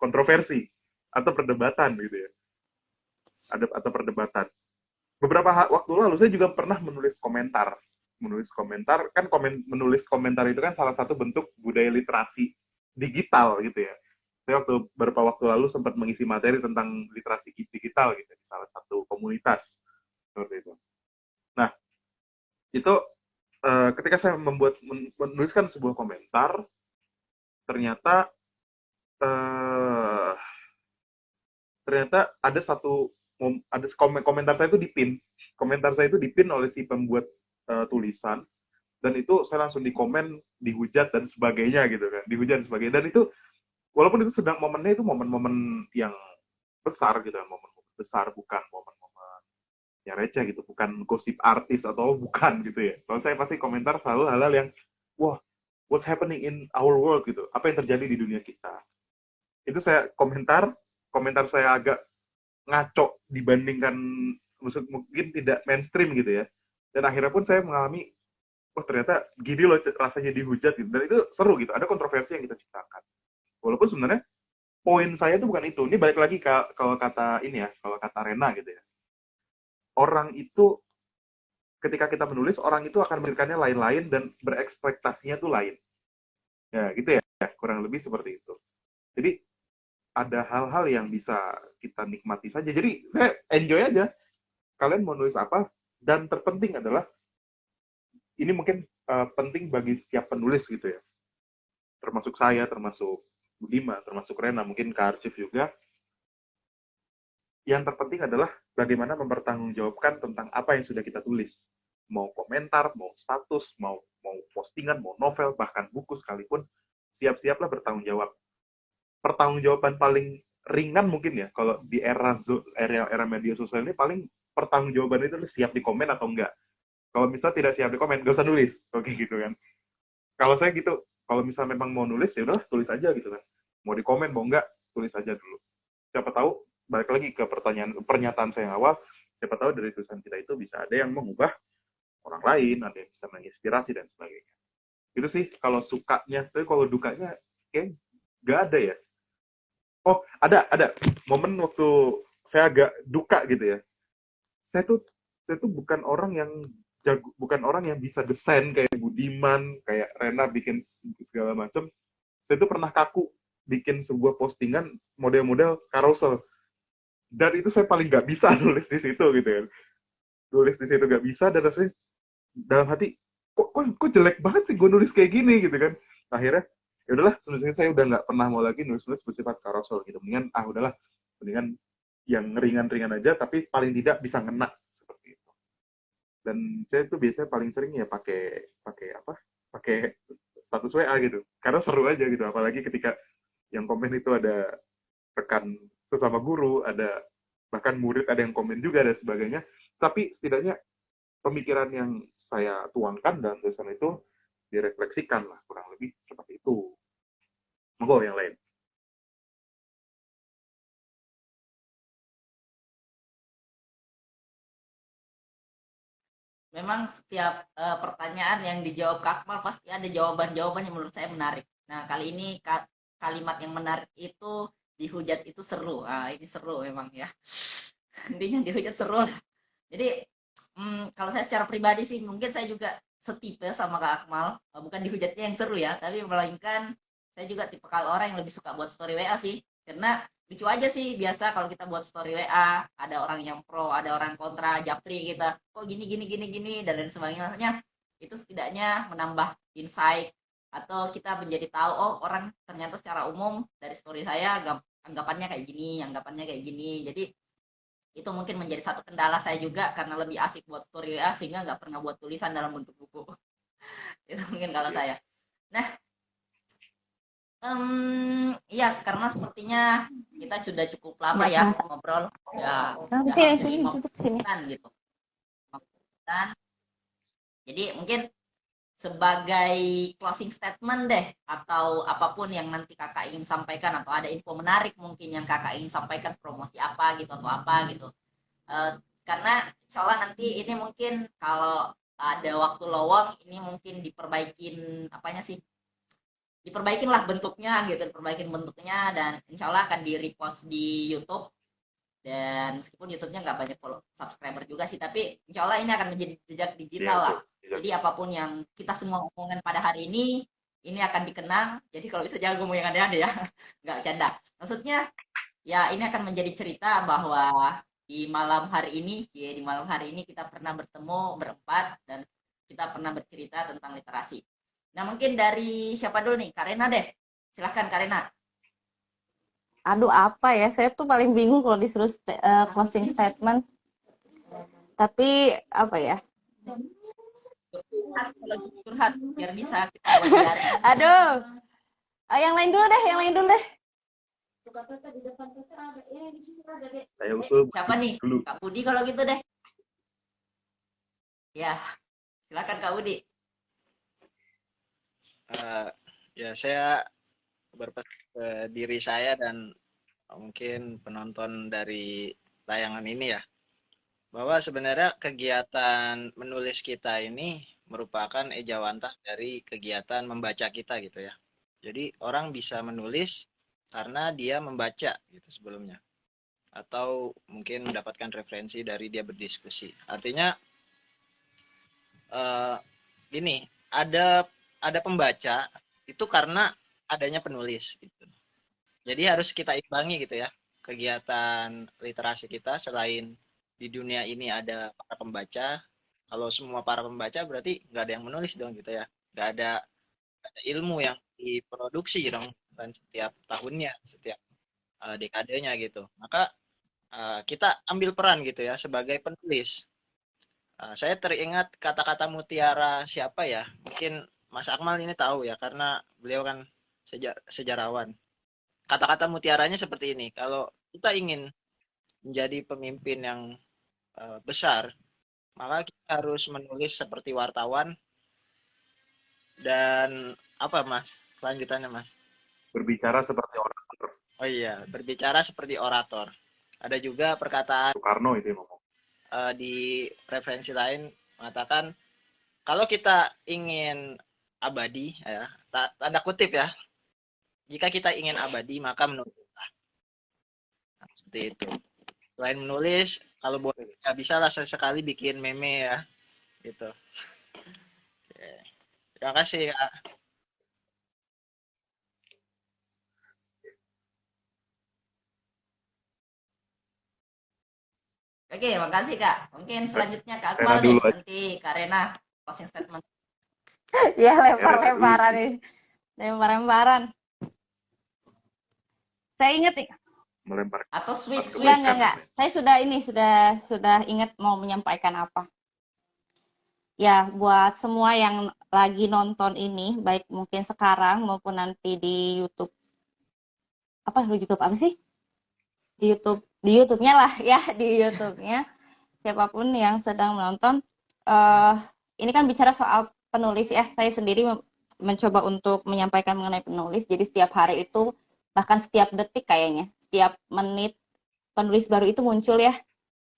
kontroversi atau perdebatan gitu ya. Atau perdebatan. Beberapa waktu lalu saya juga pernah menulis komentar. Menulis komentar, kan menulis komentar itu kan salah satu bentuk budaya literasi digital gitu ya. Saya beberapa waktu lalu sempat mengisi materi tentang literasi digital gitu di salah satu komunitas seperti itu. Nah, itu ketika saya menuliskan sebuah komentar, ternyata eh, ternyata ada komentar saya itu dipin. Komentar saya itu dipin oleh si pembuat tulisan, dan itu saya langsung dikomen, dihujat dan sebagainya gitu kan, dihujat dan sebagainya. Dan itu walaupun itu sedang momennya itu momen-momen yang besar gitu kan, momen-momen besar, bukan momen-momen yang receh gitu, bukan gosip artis atau bukan gitu ya. Kalau saya pasti komentar selalu hal-hal yang, wah, what's happening in our world gitu, apa yang terjadi di dunia kita. Itu saya komentar saya agak ngaco dibandingkan, mungkin tidak mainstream gitu ya. Dan akhirnya pun saya mengalami, oh ternyata gini loh rasanya dihujat gitu. Dan itu seru gitu, ada kontroversi yang kita ciptakan. Walaupun sebenarnya poin saya itu bukan itu. Ini balik lagi kalau kata ini ya, kalau kata Rena gitu ya. Orang itu, ketika kita menulis, orang itu akan memberikannya lain-lain dan berekspektasinya tuh lain. Ya gitu ya, kurang lebih seperti itu. Jadi ada hal-hal yang bisa kita nikmati saja. Jadi saya enjoy aja. Kalian mau nulis apa? Dan terpenting adalah, ini mungkin penting bagi setiap penulis gitu ya. Termasuk saya, termasuk Budiman, termasuk Rena, mungkin ke Arsif juga. Yang terpenting adalah bagaimana mempertanggungjawabkan tentang apa yang sudah kita tulis. Mau komentar, mau status, mau postingan, mau novel, bahkan buku sekalipun, siap-siaplah bertanggung jawab. Pertanggungjawaban paling ringan mungkin ya, kalau di era media sosial ini, paling pertanggungjawaban itu siap di komen atau enggak. Kalau misalnya tidak siap di komen, gak usah nulis, oke gitu kan. Kalau saya gitu, kalau misalnya memang mau nulis, ya udah tulis aja gitu kan. Mau di komen, mau enggak, tulis aja dulu. Siapa tahu, balik lagi ke pernyataan saya yang awal, siapa tahu dari tulisan kita itu bisa ada yang mengubah orang lain, ada yang bisa menginspirasi dan sebagainya. Itu sih kalau sukanya, tapi kalau dukanya kayak nggak ada ya. Oh, ada momen waktu saya agak duka gitu ya. Saya tuh bukan orang yang jago, bukan orang yang bisa desain kayak Budiman, kayak Rena bikin segala macam. Saya tuh pernah kaku bikin sebuah postingan model-model carousel. Dan itu saya paling nggak bisa nulis di situ gitu kan. Nulis di situ nggak bisa, dan rasanya dalam hati, kok jelek banget sih gue nulis kayak gini gitu kan. Akhirnya ya udahlah, sebenarnya saya udah nggak pernah mau lagi nulis bersifat carousel gitu. Mendingan udahlah, mendingan yang ringan-ringan aja tapi paling tidak bisa ngena seperti itu. Dan saya tuh biasanya paling sering ya pakai pakai apa? Pakai status WA gitu. Karena seru aja gitu, apalagi ketika yang komen itu ada rekan sesama guru, ada bahkan murid, ada yang komen juga dan sebagainya. Tapi setidaknya pemikiran yang saya tuangkan dalam tulisan itu direfleksikan lah, kurang lebih seperti itu. Monggo yang lain. Memang setiap pertanyaan yang dijawab Kak Akmal pasti ada jawaban-jawaban yang menurut saya menarik. Nah, kali ini kalimat yang menarik itu, dihujat itu seru. Ah, ini seru memang ya. Intinya dihujat seru lah. Jadi kalau saya secara pribadi sih mungkin saya juga setipe sama Kak Akmal. Bukan dihujatnya yang seru ya, tapi melainkan saya juga tipe kalau orang yang lebih suka buat story WA sih. Karena lucu aja sih, biasa kalau kita buat story WA ada orang yang pro, ada orang kontra, japri kita kok gini gini gini gini dan lain sebagainya. Itu setidaknya menambah insight, atau kita menjadi tahu, oh orang ternyata secara umum dari story saya anggapannya kayak gini, anggapannya kayak gini. Jadi Itu mungkin menjadi satu kendala saya juga karena lebih asik buat story ya, sehingga nggak pernah buat tulisan dalam bentuk buku. Itu mungkin kalau saya. Nah, ya karena sepertinya kita sudah cukup lama Nggak ya kerasa. ngobrol, ya Nah, udah sini, hampir sini, 50 duduk sini. menitan gitu. 50 menitan. Jadi mungkin sebagai closing statement deh, atau apapun yang nanti kakak ingin sampaikan, atau ada info menarik mungkin yang kakak ingin sampaikan, promosi apa gitu atau apa gitu. Eh, karena insya Allah nanti ini mungkin kalau ada waktu lowong ini mungkin diperbaikin apanya sih, diperbaikin lah bentuknya gitu, diperbaikin bentuknya, dan insya Allah akan di repost di YouTube. Dan meskipun YouTube-nya nggak banyak follow subscriber juga sih, tapi insya Allah ini akan menjadi jejak digital Iya lah. tuh. Iya. Jadi apapun yang kita semua omongin pada hari ini akan dikenang. Jadi kalau bisa jangan ngomong yang aneh-aneh ya, nggak canda. Maksudnya ya ini akan menjadi cerita bahwa di malam hari ini, ya di malam hari ini kita pernah bertemu berempat dan kita pernah bercerita tentang literasi. Nah mungkin dari siapa dulu nih? Karena deh, silahkan Karena. Aduh, apa ya? Saya tuh paling bingung kalau disuruh closing statement. Tapi apa ya? Curhat, kalau gitu curhat biar bisa kita buat diary. Aduh, yang lain dulu deh, yang lain dulu deh. Saya usul Siapa nih? dulu. Kak Budi kalau gitu deh. Ya, silakan Kak Budi. Ya saya berpesan ke diri saya dan mungkin penonton dari tayangan ini ya, bahwa sebenarnya kegiatan menulis kita ini merupakan ejawantah dari kegiatan membaca kita gitu ya. Jadi orang bisa menulis karena dia membaca gitu sebelumnya, atau mungkin mendapatkan referensi dari dia berdiskusi. Artinya eh, gini, ada pembaca itu karena adanya penulis gitu. Jadi harus kita imbangi gitu ya, kegiatan literasi kita. Selain di dunia ini ada para pembaca, kalau semua para pembaca berarti nggak ada yang menulis dong gitu ya. Nggak ada ilmu yang diproduksi dong dan setiap tahunnya, setiap dekadenya gitu. Maka kita ambil peran gitu ya sebagai penulis. Saya teringat kata-kata mutiara siapa ya? Mungkin Mas Akmal ini tahu ya, karena beliau kan sejarawan. Kata-kata mutiaranya seperti ini: kalau kita ingin menjadi pemimpin yang besar, maka kita harus menulis seperti wartawan. Dan apa Mas? Kelanjutannya Mas? Berbicara seperti orang. Oh iya, berbicara seperti orator. Ada juga perkataan Soekarno itu yang ngomong. di referensi lain mengatakan, kalau kita ingin abadi, ya, tanda kutip ya, jika kita ingin abadi maka menulislah. Nah, seperti itu. Selain menulis, kalau boleh ya bisa lah sesekali bikin meme ya, gitu. Oke. Terima kasih ya. Oke, makasih Kak. Mungkin selanjutnya Kak Rena Akmal deh. dulu aja. Nanti Kak Rena closing statement. Ya, lempar-lemparan nih. Lempar-lemparan. Saya ingat nih. Melempar. Atau sweet. Enggak. Saya sudah ingat mau menyampaikan apa. Ya, buat semua yang lagi nonton ini, baik mungkin sekarang maupun nanti di YouTube. YouTube apa sih? Di YouTube-nya lah ya, di YouTube-nya. Siapapun yang sedang menonton, ini kan bicara soal penulis ya. Saya sendiri mencoba untuk menyampaikan mengenai penulis. Jadi setiap hari itu, bahkan setiap detik kayaknya, setiap menit penulis baru itu muncul ya.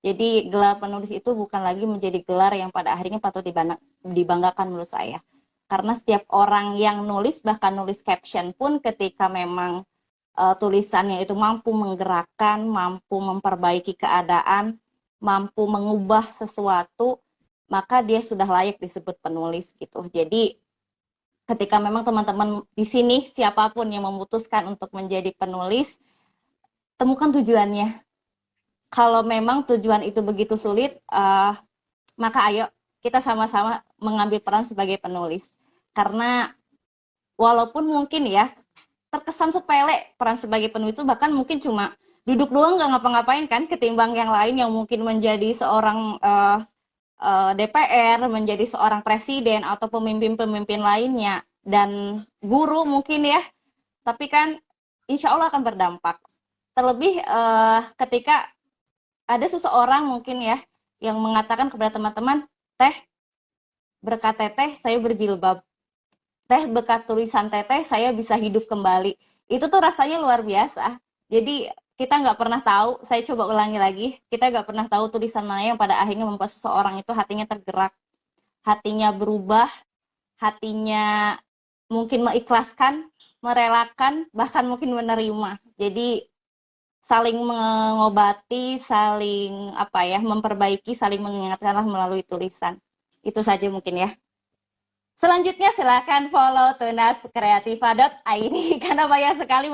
Jadi gelar penulis itu bukan lagi menjadi gelar yang pada akhirnya patut dibanggakan menurut saya. Karena setiap orang yang nulis, bahkan nulis caption pun, ketika memang tulisannya itu mampu menggerakkan, mampu memperbaiki keadaan, mampu mengubah sesuatu, maka dia sudah layak disebut penulis gitu. Jadi ketika memang teman-teman di sini siapapun yang memutuskan untuk menjadi penulis, temukan tujuannya. Kalau memang tujuan itu begitu sulit, maka ayo kita sama-sama mengambil peran sebagai penulis. Karena walaupun mungkin ya terkesan sepele peran sebagai penulis itu, bahkan mungkin cuma duduk doang nggak ngapa-ngapain kan, ketimbang yang lain yang mungkin menjadi seorang DPR, menjadi seorang presiden atau pemimpin-pemimpin lainnya dan guru mungkin ya. Tapi kan insya Allah akan berdampak. Terlebih ketika ada seseorang mungkin ya yang mengatakan kepada teman-teman, teh berkat teteh saya berjilbab, teh berkat tulisan teteh saya bisa hidup kembali. Itu tuh rasanya luar biasa. Jadi kita nggak pernah tahu, saya coba ulangi lagi, kita nggak pernah tahu tulisan mana yang pada akhirnya membuat seseorang itu hatinya tergerak, hatinya berubah, hatinya mungkin mengikhlaskan, merelakan, bahkan mungkin menerima. Jadi saling mengobati, saling apa ya, memperbaiki, saling mengingatkanlah melalui tulisan. Itu saja mungkin ya. Selanjutnya silakan follow tunaskreativa.id karena banyak sekali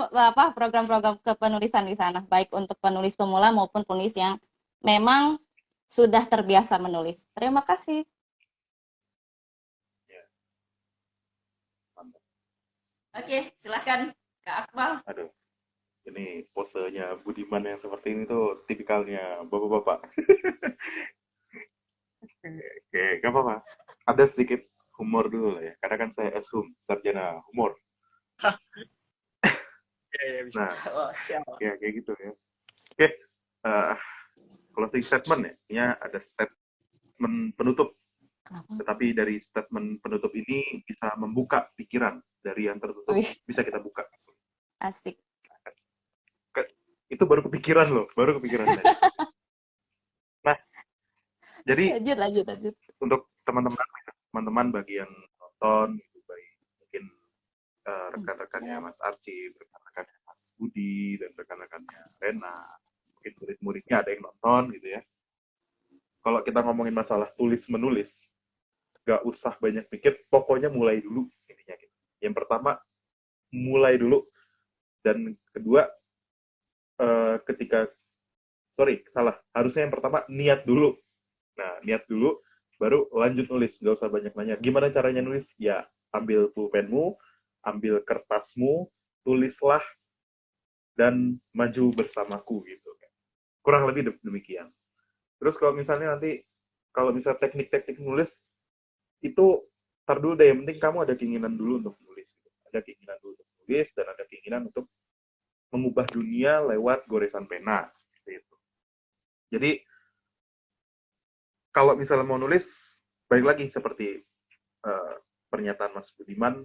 program-program kepenulisan di sana, baik untuk penulis pemula maupun penulis yang memang sudah terbiasa menulis. Terima kasih. Oke, silakan Kak Akmal. Aduh, ini posenya Budiman yang seperti ini tuh tipikalnya bapak-bapak. Oke, gak apa-apa. Ada sedikit humor dulu lah ya, karena kan saya eshum, sarjana humor. Ya, bisa. Nah, Oh, siap. ya kayak gitu ya. Oke, closing statement ya, ini ada statement penutup. Tetapi dari statement penutup ini bisa membuka pikiran dari yang tertutup, Wih, bisa kita buka. asik. Itu baru kepikiran loh, baru kepikiran saya. Nah, jadi Lanjut. untuk teman-teman bagi yang nonton, gitu, baik mungkin rekan-rekannya Mas Archie, rekan-rekannya Mas Budi, dan rekan-rekannya Rena, mungkin murid-muridnya ada yang nonton gitu ya. Kalau kita ngomongin masalah tulis-menulis, gak usah banyak pikir, pokoknya mulai dulu intinya gitu. Yang pertama, mulai dulu. Dan kedua, harusnya yang pertama niat dulu. Nah, niat dulu, baru lanjut nulis, gak usah banyak nanya. Gimana caranya nulis? Ya, ambil pulpenmu, ambil kertasmu, tulislah, dan maju bersamaku gitu. Kurang lebih demikian. Terus kalau misalnya nanti, kalau misalnya teknik-teknik nulis, itu tar dulu deh, yang penting kamu ada keinginan dulu untuk nulis. Ada keinginan dulu untuk nulis, dan ada keinginan untuk mengubah dunia lewat goresan pena. Seperti itu. Jadi, kalau misalnya mau nulis, balik lagi seperti pernyataan Mas Budiman,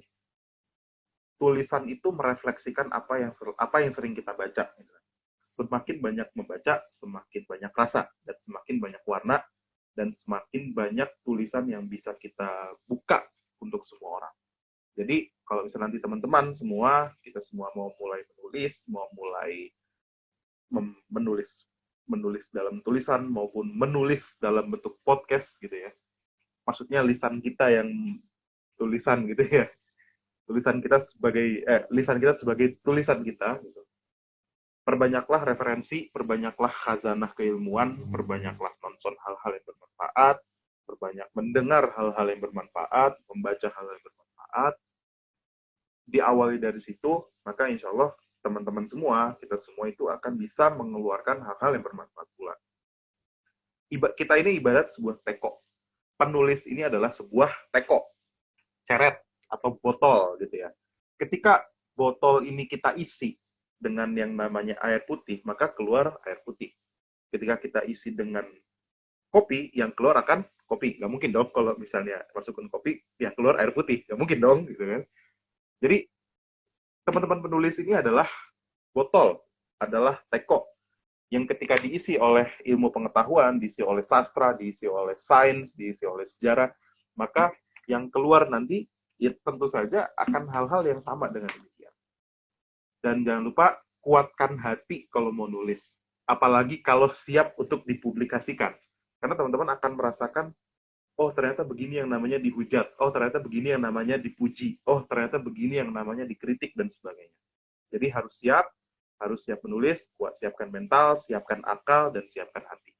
tulisan itu merefleksikan apa yang sering kita baca. Semakin banyak membaca, semakin banyak rasa, dan semakin banyak warna, dan semakin banyak tulisan yang bisa kita buka untuk semua orang. Jadi, kalau misalnya nanti teman-teman semua, kita semua mau mulai menulis, mau mulai menulis dalam tulisan, maupun menulis dalam bentuk podcast gitu ya. Maksudnya lisan kita yang tulisan gitu ya. Lisan kita sebagai tulisan kita gitu. Perbanyaklah referensi, perbanyaklah khazanah keilmuan, perbanyaklah nonton hal-hal yang bermanfaat, perbanyak mendengar hal-hal yang bermanfaat, membaca hal-hal yang bermanfaat. Diawali dari situ, maka insya Allah teman-teman semua, kita semua itu akan bisa mengeluarkan hal-hal yang bermanfaat pula. Kita ini ibarat sebuah teko. Penulis ini adalah sebuah teko, ceret, atau botol gitu ya. Ketika botol ini kita isi dengan yang namanya air putih, maka keluar air putih. Ketika kita isi dengan kopi, yang keluar akan kopi. Nggak mungkin dong kalau misalnya masukkan kopi, ya keluar air putih. Nggak mungkin dong, gitu kan. Jadi, teman-teman penulis ini adalah botol, adalah teko, yang ketika diisi oleh ilmu pengetahuan, diisi oleh sastra, diisi oleh sains, diisi oleh sejarah, maka yang keluar nanti, ya tentu saja akan hal-hal yang sama dengan demikian. Dan jangan lupa, kuatkan hati kalau mau nulis. Apalagi kalau siap untuk dipublikasikan. Karena teman-teman akan merasakan, oh ternyata begini yang namanya dihujat, oh ternyata begini yang namanya dipuji, oh ternyata begini yang namanya dikritik, dan sebagainya. Jadi harus siap menulis, siapkan mental, siapkan akal, dan siapkan hati.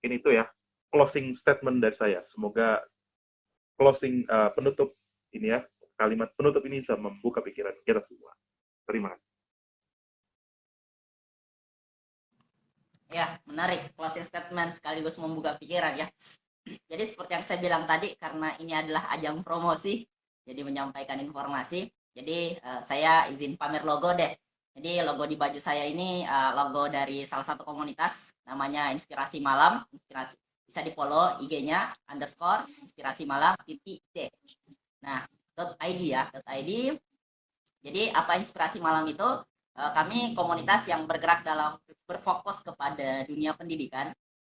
Ini itu ya, closing statement dari saya. Semoga penutup ini ya, kalimat penutup ini bisa membuka pikiran kita semua. Terima kasih. Ya, menarik. Closing statement sekaligus membuka pikiran ya. Jadi seperti yang saya bilang tadi, karena ini adalah ajang promosi, jadi menyampaikan informasi. Jadi saya izin pamer logo deh. Jadi logo di baju saya ini logo dari salah satu komunitas, namanya Inspirasi Malam. Inspirasi bisa di follow IG-nya _inspirasi malam .d. Nah, .id ya, .id. Jadi apa Inspirasi Malam itu? Kami komunitas yang bergerak dalam berfokus kepada dunia pendidikan.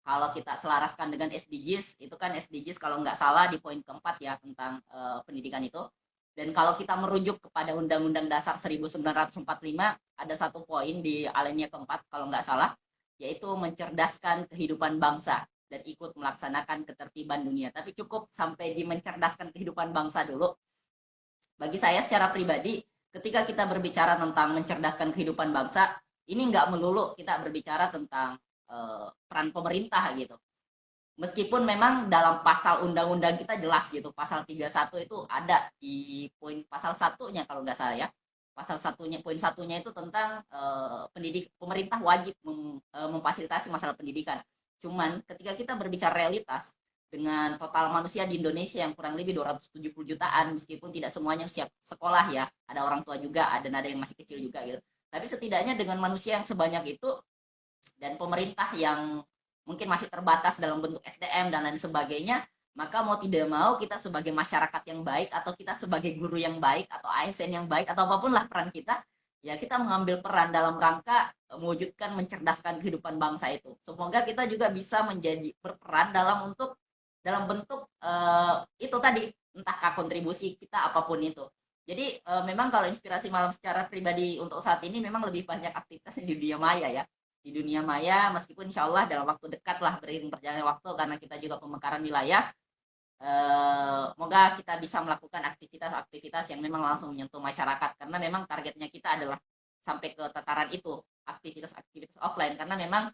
Kalau kita selaraskan dengan SDGs, itu kan SDGs kalau nggak salah di poin keempat ya tentang pendidikan itu. Dan kalau kita merujuk kepada Undang-Undang Dasar 1945, ada satu poin di alinea keempat kalau nggak salah, yaitu mencerdaskan kehidupan bangsa dan ikut melaksanakan ketertiban dunia. Tapi cukup sampai di mencerdaskan kehidupan bangsa dulu. Bagi saya secara pribadi, ketika kita berbicara tentang mencerdaskan kehidupan bangsa, ini nggak melulu kita berbicara tentang peran pemerintah gitu. Meskipun memang dalam pasal undang-undang kita jelas gitu, pasal 31 itu ada di poin pasal satunya kalau nggak salah ya. Pasal satunya, poin satunya itu tentang pemerintah wajib memfasilitasi masalah pendidikan. Cuman ketika kita berbicara realitas, dengan total manusia di Indonesia yang kurang lebih 270 jutaan, meskipun tidak semuanya siap sekolah ya, ada orang tua juga, ada yang masih kecil juga gitu. Tapi setidaknya dengan manusia yang sebanyak itu, dan pemerintah yang mungkin masih terbatas dalam bentuk SDM dan lain sebagainya, maka mau tidak mau kita sebagai masyarakat yang baik, atau kita sebagai guru yang baik, atau ASN yang baik, atau apapun lah peran kita, ya kita mengambil peran dalam rangka mewujudkan mencerdaskan kehidupan bangsa itu. Semoga kita juga bisa menjadi berperan dalam bentuk itu tadi, entahkah kontribusi kita apapun itu. Jadi memang kalau Inspirasi Malam secara pribadi untuk saat ini memang lebih banyak aktivitas di dunia maya ya. Di dunia maya, meskipun insya Allah dalam waktu dekat lah, beriring berjalannya waktu, karena kita juga pemekaran wilayah, semoga kita bisa melakukan aktivitas-aktivitas yang memang langsung menyentuh masyarakat, karena memang targetnya kita adalah sampai ke tataran itu, aktivitas-aktivitas offline, karena memang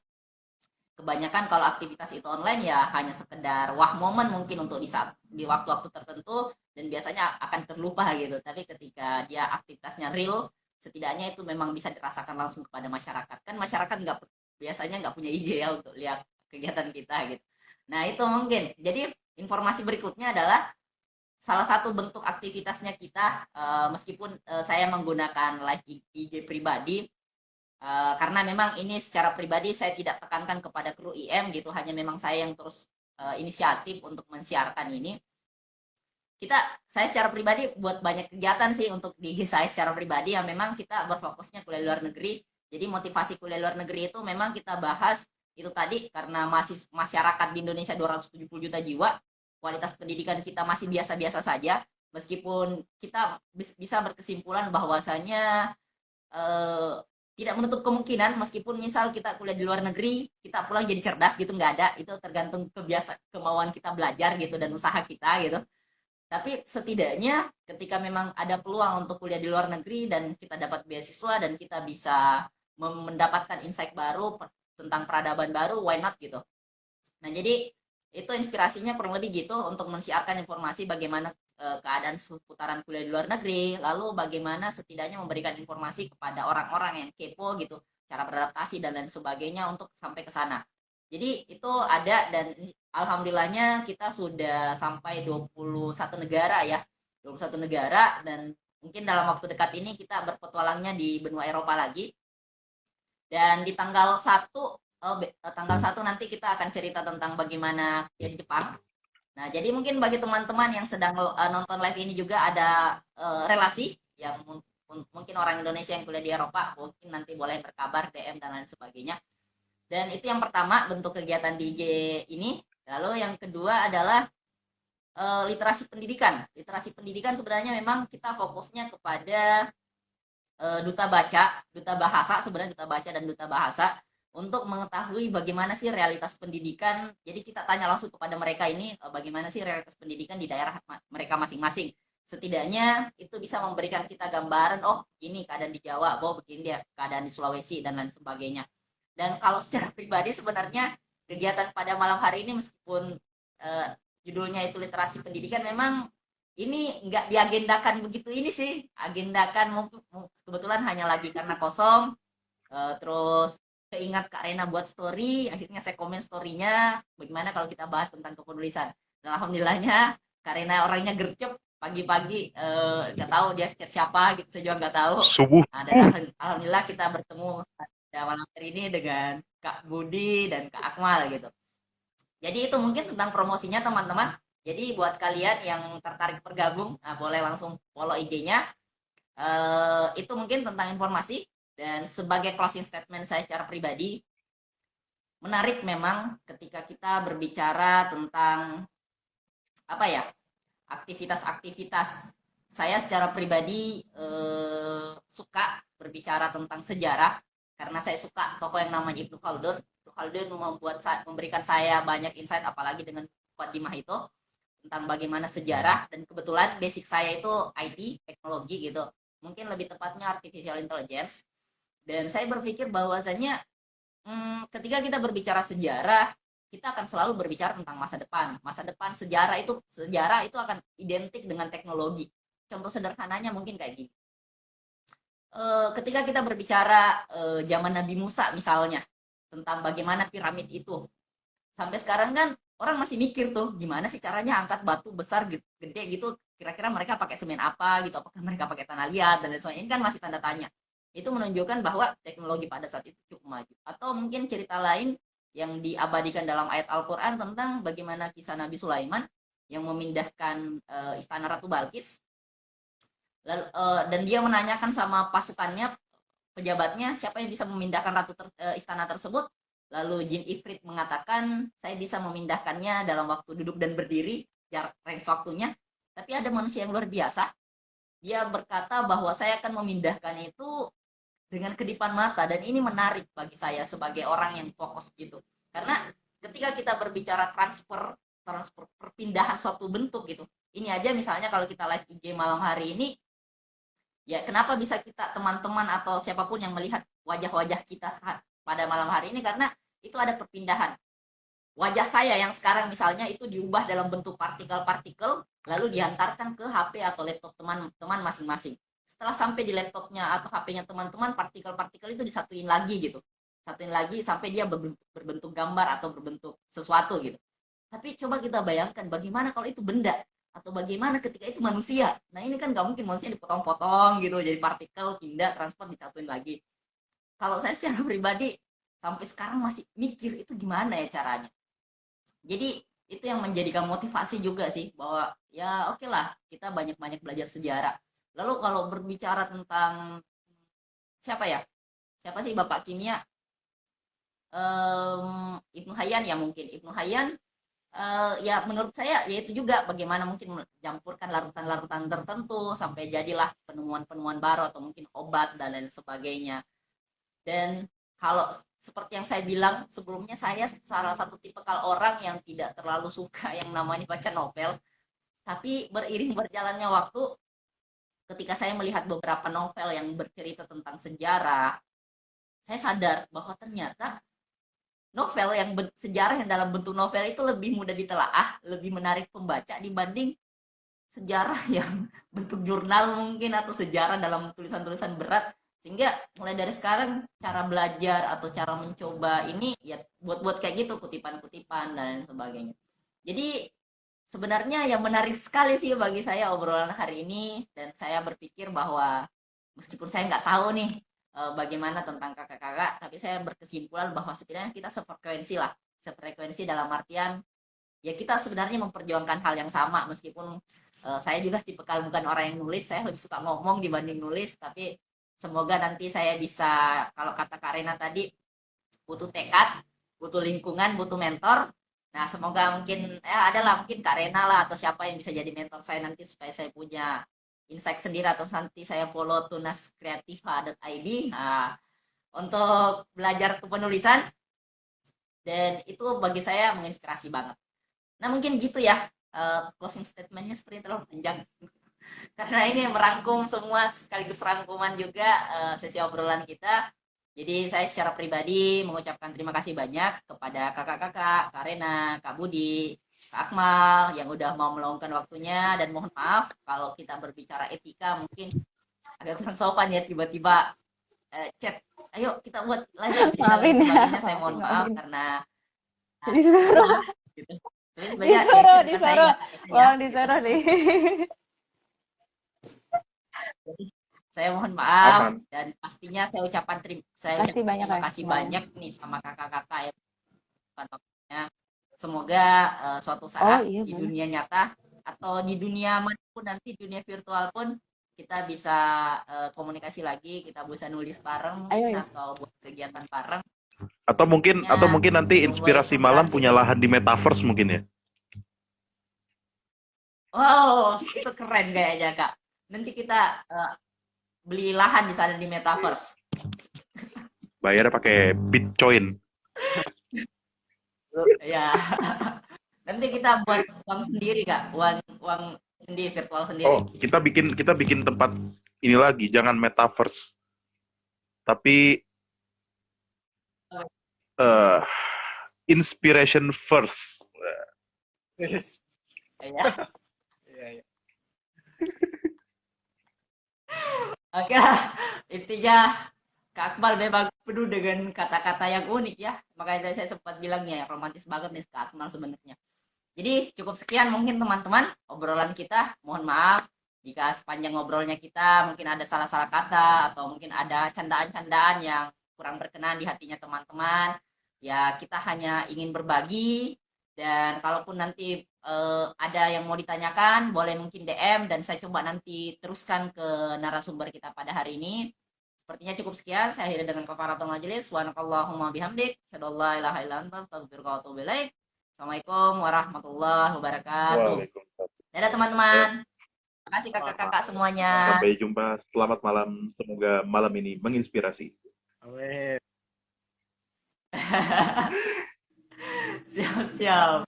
kebanyakan kalau aktivitas itu online ya hanya sekedar wah momen mungkin untuk di waktu-waktu tertentu, dan biasanya akan terlupa gitu. Tapi ketika dia aktivitasnya real, setidaknya itu memang bisa dirasakan langsung kepada masyarakat. Kan masyarakat biasanya nggak punya IG ya untuk lihat kegiatan kita gitu. Nah itu mungkin. Jadi informasi berikutnya adalah salah satu bentuk aktivitasnya kita, meskipun saya menggunakan live IG pribadi, karena memang ini secara pribadi saya tidak tekankan kepada kru IM gitu, hanya memang saya yang terus inisiatif untuk mensiarkan ini. Saya secara pribadi buat banyak kegiatan sih untuk di saya secara pribadi, yang memang kita berfokusnya kuliah luar negeri. Jadi motivasi kuliah luar negeri itu memang kita bahas itu tadi, karena masyarakat di Indonesia 270 juta jiwa, kualitas pendidikan kita masih biasa-biasa saja, meskipun kita bisa berkesimpulan bahwasanya tidak menutup kemungkinan, meskipun misal kita kuliah di luar negeri, kita pulang jadi cerdas gitu, nggak ada. Itu tergantung kemauan kita belajar gitu, dan usaha kita gitu. Tapi setidaknya ketika memang ada peluang untuk kuliah di luar negeri, dan kita dapat beasiswa, dan kita bisa mendapatkan insight baru tentang peradaban baru, why not gitu. Nah jadi itu inspirasinya kurang lebih gitu, untuk mensiarkan informasi bagaimana keadaan seputaran kuliah di luar negeri, lalu bagaimana setidaknya memberikan informasi kepada orang-orang yang kepo gitu, cara beradaptasi dan lain sebagainya untuk sampai ke sana. Jadi itu ada, dan alhamdulillahnya kita sudah sampai 21 negara ya. 21 negara, dan mungkin dalam waktu dekat ini kita berpetualangnya di benua Eropa lagi. Dan di tanggal 1 nanti kita akan cerita tentang bagaimana ya di Jepang. Nah, jadi mungkin bagi teman-teman yang sedang nonton live ini juga ada relasi yang mungkin orang Indonesia yang kuliah di Eropa, mungkin nanti boleh berkabar, DM dan lain sebagainya. Dan itu yang pertama, bentuk kegiatan di IG ini. Lalu yang kedua adalah literasi pendidikan. Literasi pendidikan sebenarnya memang kita fokusnya kepada duta bahasa sebenarnya, duta baca dan duta bahasa, untuk mengetahui bagaimana sih realitas pendidikan. Jadi kita tanya langsung kepada mereka ini, bagaimana sih realitas pendidikan di daerah mereka masing-masing. Setidaknya itu bisa memberikan kita gambaran, oh ini keadaan di Jawa, oh begini dia keadaan di Sulawesi dan lain sebagainya. Dan kalau secara pribadi sebenarnya kegiatan pada malam hari ini, meskipun judulnya itu literasi pendidikan, memang ini nggak diagendakan begitu ini sih. Agendakan kebetulan hanya lagi karena kosong, terus keingat Kak Rena buat story, akhirnya saya komen story-nya, bagaimana kalau kita bahas tentang kepenulisan. Dan alhamdulillahnya Kak Rena orangnya gercep, pagi-pagi nggak tahu dia chat siapa gitu, saya juga nggak tahu. Subuh. Nah, dan alhamdulillah kita bertemu pada malam hari ini dengan Kak Budi dan Kak Akmal gitu. Jadi itu mungkin tentang promosinya teman-teman. Jadi buat kalian yang tertarik bergabung, nah boleh langsung follow IG-nya. Itu mungkin tentang informasi. Dan sebagai closing statement saya secara pribadi, menarik memang ketika kita berbicara tentang apa ya, aktivitas-aktivitas. Saya secara pribadi suka berbicara tentang sejarah karena saya suka tokoh yang namanya Ibnu Khaldun. Ibnu Khaldun memberikan saya banyak insight, apalagi dengan Muqaddimah itu tentang bagaimana sejarah, dan kebetulan basic saya itu IT, teknologi gitu. Mungkin lebih tepatnya artificial intelligence. Dan saya berpikir bahwasanya ketika kita berbicara sejarah, kita akan selalu berbicara tentang masa depan. Masa depan sejarah itu akan identik dengan teknologi. Contoh sederhananya mungkin kayak gini. Ketika kita berbicara zaman Nabi Musa misalnya, tentang bagaimana piramid itu, sampai sekarang kan orang masih mikir tuh gimana sih caranya angkat batu besar gede gitu, kira-kira mereka pakai semen apa gitu, apakah mereka pakai tanah liat dan lain sebagainya. Ini kan masih tanda tanya. Itu menunjukkan bahwa teknologi pada saat itu cukup maju. Atau mungkin cerita lain yang diabadikan dalam ayat Al-Quran tentang bagaimana kisah Nabi Sulaiman yang memindahkan istana Ratu Balkis. Dan dia menanyakan sama pasukannya, pejabatnya, siapa yang bisa memindahkan istana tersebut. Lalu Jin Ifrit mengatakan, saya bisa memindahkannya dalam waktu duduk dan berdiri, jarak range waktunya. Tapi ada manusia yang luar biasa. Dia berkata bahwa saya akan memindahkan itu dengan kedipan mata, dan ini menarik bagi saya sebagai orang yang fokus gitu. Karena ketika kita berbicara transfer perpindahan suatu bentuk gitu. Ini aja misalnya kalau kita live IG malam hari ini, ya kenapa bisa kita teman-teman atau siapapun yang melihat wajah-wajah kita pada malam hari ini, karena itu ada perpindahan. Wajah saya yang sekarang misalnya itu diubah dalam bentuk partikel-partikel, lalu diantarkan ke HP atau laptop teman-teman masing-masing. Setelah sampai di laptopnya atau HP-nya teman-teman, partikel-partikel itu disatuin lagi gitu. Satuin lagi sampai dia berbentuk gambar atau berbentuk sesuatu gitu. Tapi coba kita bayangkan bagaimana kalau itu benda, atau bagaimana ketika itu manusia. Nah ini kan gak mungkin manusia dipotong-potong gitu, jadi partikel, pindah, transfer, disatuin lagi. Kalau saya secara pribadi sampai sekarang masih mikir itu gimana ya caranya. Jadi itu yang menjadikan motivasi juga sih, bahwa ya oke lah kita banyak-banyak belajar sejarah. Lalu kalau berbicara tentang siapa sih Bapak Kimia, Ibnu Hayyan ya, mungkin Ibnu Hayyan, ya menurut saya yaitu juga bagaimana mungkin mencampurkan larutan-larutan tertentu sampai jadilah penemuan-penemuan baru atau mungkin obat dan lain sebagainya. Dan kalau seperti yang saya bilang sebelumnya, saya salah satu tipikal orang yang tidak terlalu suka yang namanya baca novel. Tapi beriring berjalannya waktu, ketika saya melihat beberapa novel yang bercerita tentang sejarah, saya sadar bahwa ternyata novel yang sejarah yang dalam bentuk novel itu lebih mudah ditelaah, lebih menarik pembaca dibanding sejarah yang bentuk jurnal mungkin, atau sejarah dalam tulisan-tulisan berat. Sehingga mulai dari sekarang cara belajar atau cara mencoba ini ya buat kayak gitu, kutipan-kutipan dan sebagainya. Jadi sebenarnya yang menarik sekali sih bagi saya obrolan hari ini, dan saya berpikir bahwa meskipun saya nggak tahu nih bagaimana tentang kakak-kakak, tapi saya berkesimpulan bahwa sekiranya kita sefrekuensi dalam artian ya kita sebenarnya memperjuangkan hal yang sama. Meskipun saya juga tipikal bukan orang yang nulis, saya lebih suka ngomong dibanding nulis, tapi semoga nanti saya bisa, kalau kata Kak Rena tadi, butuh tekad, butuh lingkungan, butuh mentor. Nah semoga mungkin adalah mungkin Kak Rena lah atau siapa yang bisa jadi mentor saya nanti, supaya saya punya insight sendiri, atau nanti saya follow tunaskreativa.id untuk belajar kepenulisan, dan itu bagi saya menginspirasi banget. Nah mungkin gitu ya, closing statementnya seperti terlalu panjang karena ini merangkum semua sekaligus rangkuman juga sesi obrolan kita. Jadi saya secara pribadi mengucapkan terima kasih banyak kepada kakak-kakak, Kak Rena, Kak Budi, Kak Akmal yang udah mau meluangkan waktunya, dan mohon maaf kalau kita berbicara etika mungkin agak kurang sopan ya, tiba-tiba chat, ayo kita buat live dan Maafin ya, sebagainya. Saya mohon maaf maafin. karena Disuruh, gitu. Tapi sebenarnya disuruh, bukan saya disuruh. ingatnya, Bang, gitu. disuruh nih. Jadi, saya mohon maaf Aman. dan pastinya saya ucapkan Pasti banyak terima ya kasih kemarin. banyak nih sama kakak-kakak yang bukan waktunya. Semoga suatu Oh saat iya di boleh. dunia nyata atau di dunia manapun nanti, dunia virtual pun kita bisa komunikasi lagi, kita bisa nulis bareng Ayo mungkin ya. atau buat kegiatan bareng. Atau mungkin nanti Jomblo itu inspirasi malam berarti punya lahan di metaverse mungkin ya. wow, itu keren kayaknya Kak. Nanti kita beli lahan di sana di metaverse. Bayarnya pakai Bitcoin. Ya. Nanti kita buat uang sendiri Kak, uang uang sendiri, virtual sendiri. Oh, kita bikin tempat ini lagi, jangan metaverse. Tapi eh inspiration first. Ya. Iya, iya. Oke lah, intinya Kak Akmal memang penuh dengan kata-kata yang unik ya. Makanya tadi saya sempat bilangnya romantis banget nih Kak Akmal sebenarnya. Jadi cukup sekian mungkin teman-teman obrolan kita. Mohon maaf jika sepanjang ngobrolnya kita mungkin ada salah-salah kata atau mungkin ada candaan-candaan yang kurang berkenan di hatinya teman-teman. Ya kita hanya ingin berbagi dan kalaupun nanti ada yang mau ditanyakan boleh mungkin DM dan saya coba nanti teruskan ke narasumber kita pada hari ini. Sepertinya cukup sekian. Saya akhiri dengan kafaratul majelis. Subhanakallahumma bihamdik. Asyhadu an la ilaha illa anta astaghfiruka wa atubu ilaik. Assalamualaikum warahmatullahi wabarakatuh. Waalaikumsalam. Dadah teman-teman. Terima kasih kakak-kakak semuanya. Sampai jumpa. Selamat malam. Semoga malam ini menginspirasi. Amin. Siap-siap.